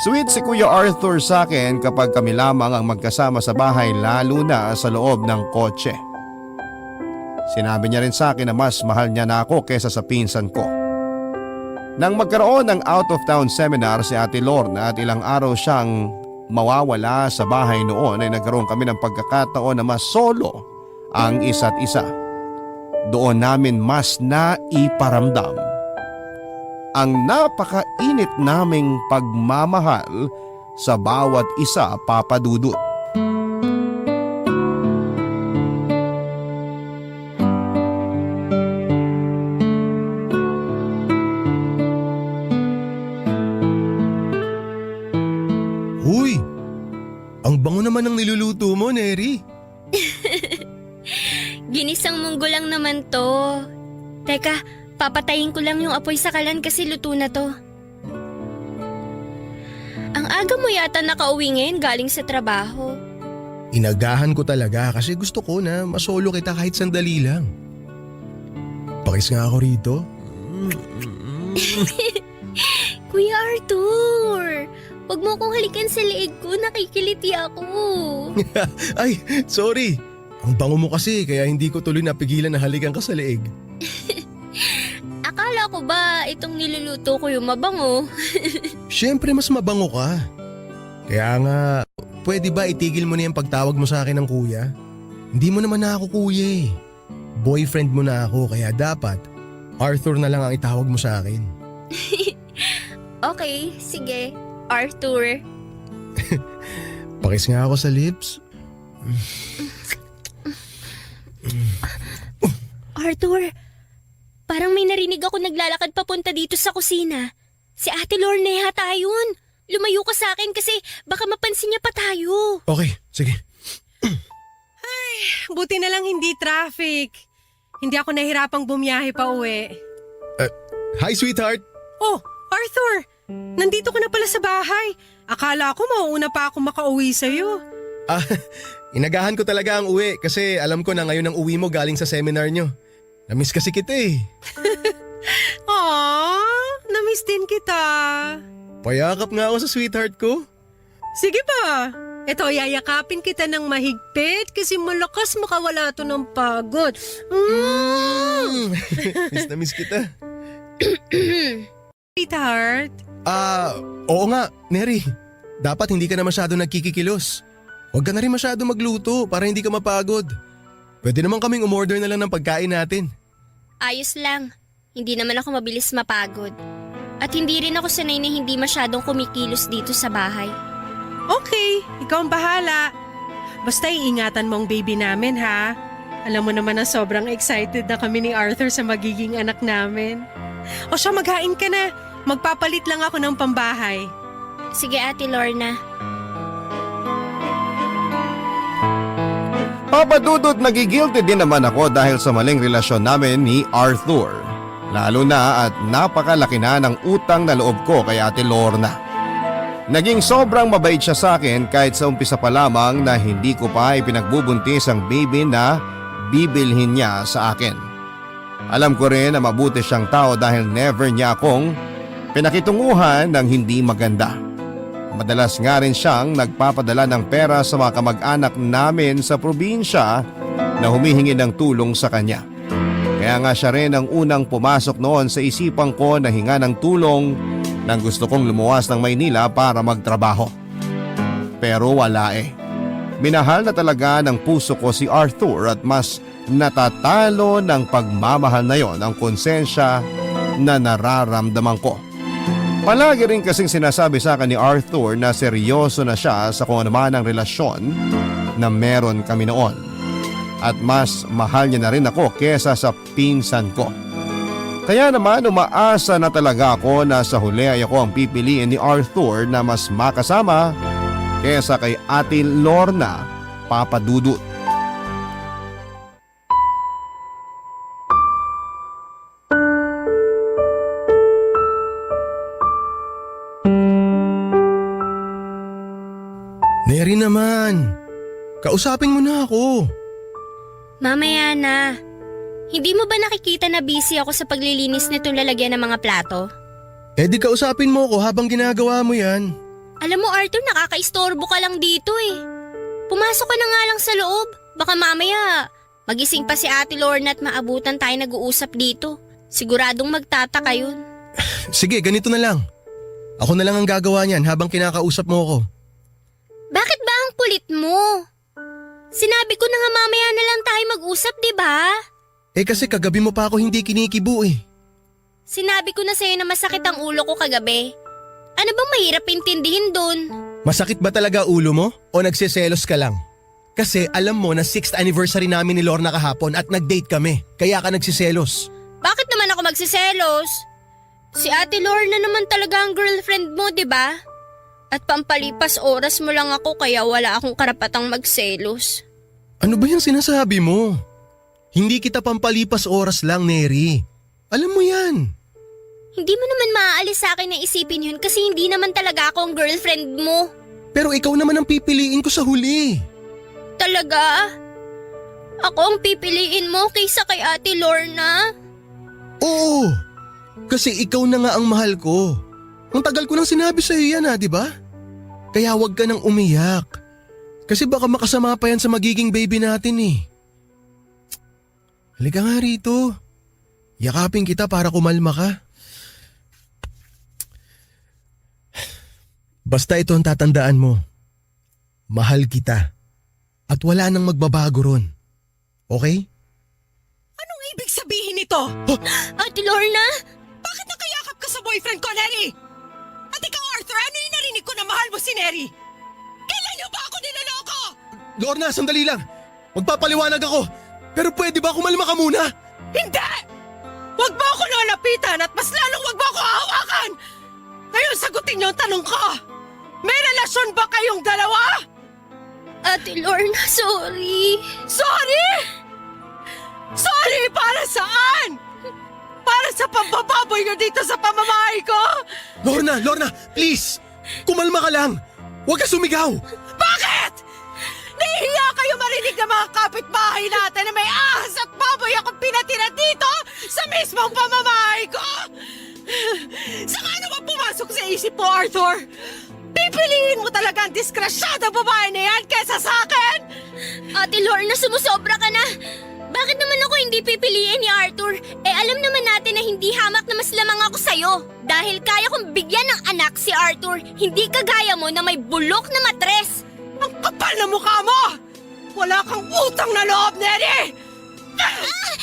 Sweet si Kuya Arthur sa akin kapag kami lamang ang magkasama sa bahay, lalo na sa loob ng kotse. Sinabi niya rin sa akin na mas mahal niya na ako kesa sa pinsan ko. Nang magkaroon ng out-of-town seminar si Ate Lorna at ilang araw siyang mawawala sa bahay noon, ay nagkaroon kami ng pagkakataon na mas solo ang isa't isa. Doon namin mas naiparamdam ang napakainit naming pagmamahal sa bawat isa, Papa Dudut. Huy! Ang bango naman ng niluluto mo, Neri. Ginisang munggo lang naman to. Teka, papatayin ko lang yung apoy sa kalan kasi luto na to. Ang aga mo yata nakauwi ngayon galing sa trabaho. Inagahan ko talaga kasi gusto ko na masolo kita kahit sandali lang. Pakis nga ako rito. Kuya Arthur, wag mo akong halikan sa leeg ko, nakikiliti ako. Ay, sorry. Ang bango mo kasi kaya hindi ko tuloy napigilan na halikan ka sa leeg. Akala ko ba itong niluluto ko yung mabango? Siyempre mas mabango ka. Kaya nga, pwede ba itigil mo na yung pagtawag mo sa akin ng kuya? Hindi mo naman na ako kuya eh. Boyfriend mo na ako kaya dapat Arthur na lang ang itawag mo sa akin. Okay, sige. Arthur. Pakis nga ako sa lips. Arthur, parang may narinig ako naglalakad papunta dito sa kusina. Si Ate Lorna yata yun. Lumayo ka sa akin kasi baka mapansin niya pa tayo. Okay, sige. Buti na lang hindi traffic. Hindi ako nahirapang bumiyahe pa uwi. Hi sweetheart! Oh, Arthur! Nandito ka na pala sa bahay. Akala ko mauuna pa ako makauwi sa'yo. Ah, inagahan ko talaga ang uwi kasi alam ko na ngayon ang uwi mo galing sa seminar nyo. Namiss kasi kita eh. Aww, namiss din kita. Payakap nga ako sa sweetheart ko. Sige pa. Ito, yayakapin kita ng mahigpit kasi malakas makawala to ng pagod. Miss na miss kita. Sweetheart. Oo nga, Neri. Dapat hindi ka na masyado nagkikikilos. Huwag ka na rin masyado magluto para hindi ka mapagod. Pwede naman kaming umorder na lang ng pagkain natin. Ayos lang. Hindi naman ako mabilis mapagod. At hindi rin ako sanay na hindi masyadong kumikilos dito sa bahay. Okay, ikaw ang bahala. Basta iingatan mo ang baby namin ha. Alam mo naman na sobrang excited na kami ni Arthur sa magiging anak namin. O siya, maghain ka na. Magpapalit lang ako ng pambahay. Sige, Ate Lorna. Papa Dudut, nagigilty din naman ako dahil sa maling relasyon namin ni Arthur. Lalo na at napakalaki na ng utang na loob ko kay Ate Lorna. Naging sobrang mabait siya sa akin kahit sa umpisa pa lamang na hindi ko pa ipinagbubuntis ang baby na bibilhin niya sa akin. Alam ko rin na mabuti siyang tao dahil never niya akong pinakitunguhan ng hindi maganda. Madalas nga rin siyang nagpapadala ng pera sa mga kamag-anak namin sa probinsya na humihingi ng tulong sa kanya. Kaya nga siya rin ang unang pumasok noon sa isipan ko na hinga ng tulong nang gusto kong lumuwas ng Maynila para magtrabaho. Pero wala eh. Minahal na talaga ng puso ko si Arthur at mas natatalo ng pagmamahal na yon ang konsensya na nararamdaman ko. Palagi rin kasing sinasabi sa akin ni Arthur na seryoso na siya sa kung ano man ang relasyon na meron kami noon. At mas mahal niya na rin ako kesa sa pinsan ko. Kaya naman umaasa na talaga ako na sa huli ay ako ang pipiliin ni Arthur na mas makasama kesa kay Ate Lorna, Papa Dudut. naman. Kausapin mo na ako. Mamaya na. Hindi mo ba nakikita na busy ako sa paglilinis nitong lalagyan ng mga plato? Eh di kausapin mo ako habang ginagawa mo yan. Alam mo Arthur, nakakaistorbo ka lang dito eh. Pumasok ka na nga lang sa loob. Baka mamaya magising pa si Ate Lorna at maabutan tayo nag-uusap dito. Siguradong magtataka yun. Sige, ganito na lang. Ako na lang ang gagawa niyan habang kinakausap mo ako. Bakit ba ang kulit mo? Sinabi ko na nga mamaya na lang tayo mag-usap, di ba? Eh kasi kagabi mo pa ako hindi kinikibo eh. Sinabi ko na sa'yo na masakit ang ulo ko kagabi. Ano bang mahirap intindihin dun? Masakit ba talaga ulo mo o nagsiselos ka lang? Kasi alam mo na 6th anniversary namin ni Lorna kahapon at nag-date kami, kaya ka nagsiselos. Bakit naman ako magsiselos? Si Ate Lorna naman talaga ang girlfriend mo, di ba? At pampalipas oras mo lang ako kaya wala akong karapatang magselos. Ano ba yung sinasabi mo? Hindi kita pampalipas oras lang, Neri. Alam mo yan. Hindi mo naman maaalis sa akin na isipin yun kasi hindi naman talaga ako ang girlfriend mo. Pero ikaw naman ang pipiliin ko sa huli. Talaga? Ako ang pipiliin mo kaysa kay Ate Lorna? Oo. Kasi ikaw na nga ang mahal ko. Ang tagal ko nang sinabi sa'yo yan di ba? Kaya huwag ka nang umiyak. Kasi baka makasama pa yan sa magiging baby natin eh. Halika nga rito. Yakapin kita para kumalma ka. Basta ito ang tatandaan mo. Mahal kita. At wala nang magbabago ron. Okay? Anong ibig sabihin nito? Ate Lorna? Bakit nakayakap ka sa boyfriend ko, Neri? At ikaw, Arthur, ano yung narinig ko na mahal mo si Neri? Kailan niyo ba ako niloloko? Lorna, sandali lang. Magpapaliwanag ako. Pero pwede ba kumalma ka muna? Hindi! Huwag mo ako lalapitan at mas lalong huwag mo ako hahawakan! Ngayon sagutin niyo ang tanong ko! May relasyon ba kayong dalawa? Ate Lorna, sorry. Sorry! Sorry para saan? Para sa pambababoy niyo dito sa pamamahay ko? Lorna, please! Kumalma ka lang! Huwag ka sumigaw! Bakit? Nahihiya kayo marinig ng mga kapitbahay natin na may ahas at baboy akong pinatira dito sa mismong pamamahay ko! Saka ano ba pumasok sa isip mo, Arthur? Pipiliin mo talaga ang diskrasyadang babae na yan kesa sa akin? Ate Lorna, sumusobra ka na. Bakit naman ako hindi pipiliin ni Arthur? Eh alam naman natin na hindi hamak na mas lamang ako sa'yo. Dahil kaya kong bigyan ng anak si Arthur, hindi kagaya mo na may bulok na matres. Ang kapal na mukha mo! Wala kang utang na loob, Neri!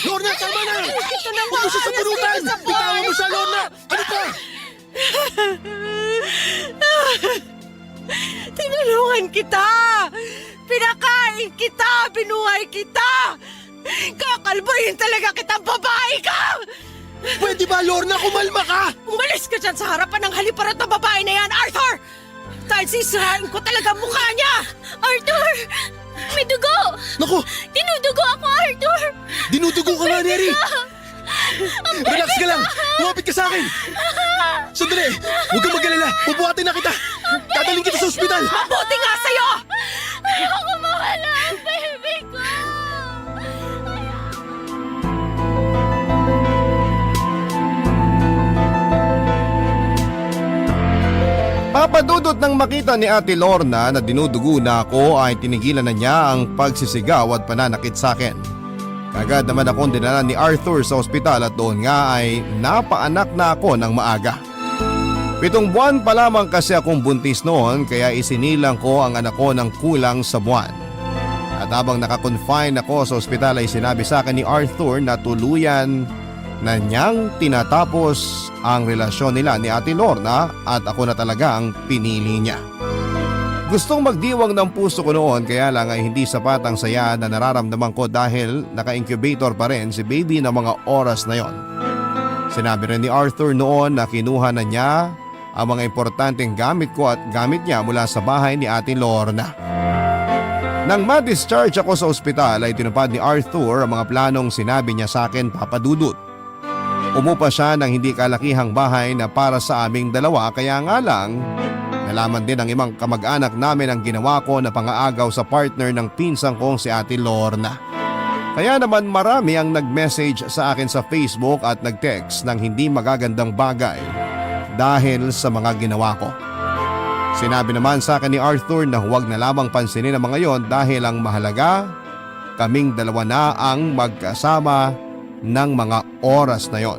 Lorna, tama na! Ito na Huwag mo siya sa punutan! Bitawan mo siya, Lorna! Ano pa? Tinulungan kita! Pinakain kita! Binuhay kita! Kakalbayin talaga kitang babae ka! Pwede ba, Lorna, kumalma ka? Umalis ka dyan sa harapan ng haliparot na babae na yan, Arthur! Dahil sisirain ko talaga ang mukha niya! Arthur! May dugo! Naku, Tinudugo ako, Arthur! dinudugo ka nga, Neri! Relax ka lang! Lumapit ka sa akin! Sandali! Huwag kang mag-alala! Bubuhatin na kita! Dadalhin kita sa ospital! Mabuti nga sa'yo! Ayoko mawala ang baby ko! Papadudot nang makita ni Ate Lorna na dinudugo na ako ay tinigilan na niya ang pagsisigaw at pananakit sa akin. Kagad naman akong dinala ni Arthur sa ospital at doon nga ay napaanak na ako ng maaga. 7 buwan pa lamang kasi akong buntis noon kaya isinilang ko ang anak ko ng kulang sa buwan. At habang nakakonfine ako sa ospital ay sinabi sa akin ni Arthur na tuluyan na niyang tinatapos ang relasyon nila ni Ate Lorna at ako na talaga ang pinili niya. Gustong magdiwang ng puso ko noon kaya lang ay hindi sapat ang saya na nararamdaman ko dahil naka-incubator pa rin si baby na mga oras na yon. Sinabi rin ni Arthur noon na kinuha na niya ang mga importanteng gamit ko at gamit niya mula sa bahay ni Ate Lorna. Nang ma-discharge ako sa ospital ay tinupad ni Arthur ang mga planong sinabi niya sa akin, Papa Dudut. Umupa siya ng hindi kalakihang bahay na para sa aming dalawa kaya nga lang Nalaman din ng ibang kamag-anak namin ang ginawa ko na pangaagaw sa partner ng pinsang kong si Ate Lorna. Kaya naman marami ang nag-message sa akin sa Facebook at nag-text ng hindi magagandang bagay dahil sa mga ginawa ko. Sinabi naman sa akin ni Arthur na huwag na lamang pansinin ang mga yon dahil ang mahalaga, kaming dalawa na ang magkasama ng mga oras na yon.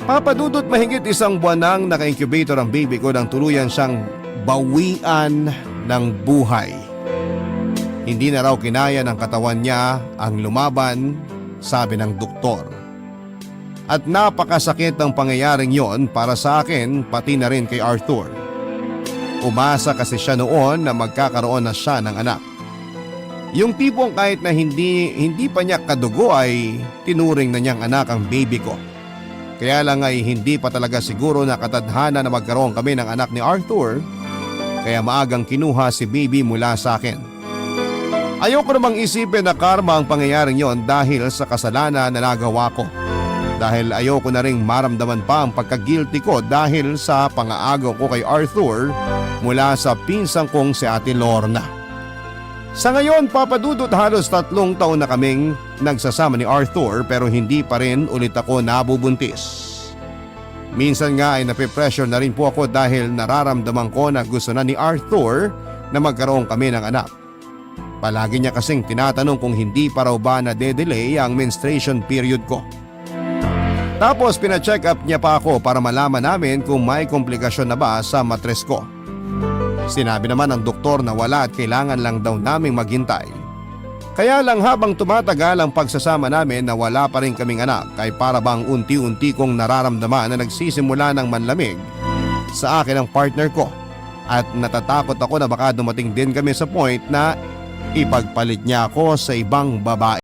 Papadudot, mahigit 1 buwan nang naka-incubator ang baby ko nang tuluyan siyang bawian ng buhay. Hindi na raw kinaya ng katawan niya ang lumaban, sabi ng doktor. At napakasakit ng pangyayaring yon para sa akin pati na rin kay Arthur. Umasa kasi siya noon na magkakaroon na siya ng anak. Yung tipong kahit na hindi pa niya kadugo ay tinuring na niyang anak ang baby ko. Kaya lang ay hindi pa talaga siguro na katadhana na magkaroon kami ng anak ni Arthur, kaya maagang kinuha si baby mula sa akin. Ayoko namang isipin na karma ang pangyayaring yon dahil sa kasalanan na nagawa ko. Dahil ayoko na ring maramdaman pa ang pagka-guilty ko dahil sa pangaagaw ko kay Arthur mula sa pinsang kong si Ate Lorna. Sa ngayon, papadudot, halos 3 taon na kaming nagsasama ni Arthur pero hindi pa rin ulit ako nabubuntis. Minsan nga ay napipressure na rin po ako dahil nararamdaman ko na gusto na ni Arthur na magkaroon kami ng anak. Palagi niya kasing tinatanong kung hindi pa raw ba na-delay ang menstruation period ko. Tapos pina-check up niya pa ako para malaman namin kung may komplikasyon na ba sa matres ko. Sinabi naman ng doktor na wala at kailangan lang daw naming maghintay. Kaya lang habang tumatagal ang pagsasama namin na wala pa rin kaming anak ay para bang unti-unti kong nararamdaman na nagsisimula ng manlamig sa akin ang partner ko. At natatakot ako na baka dumating din kami sa point na ipagpalit niya ako sa ibang babae.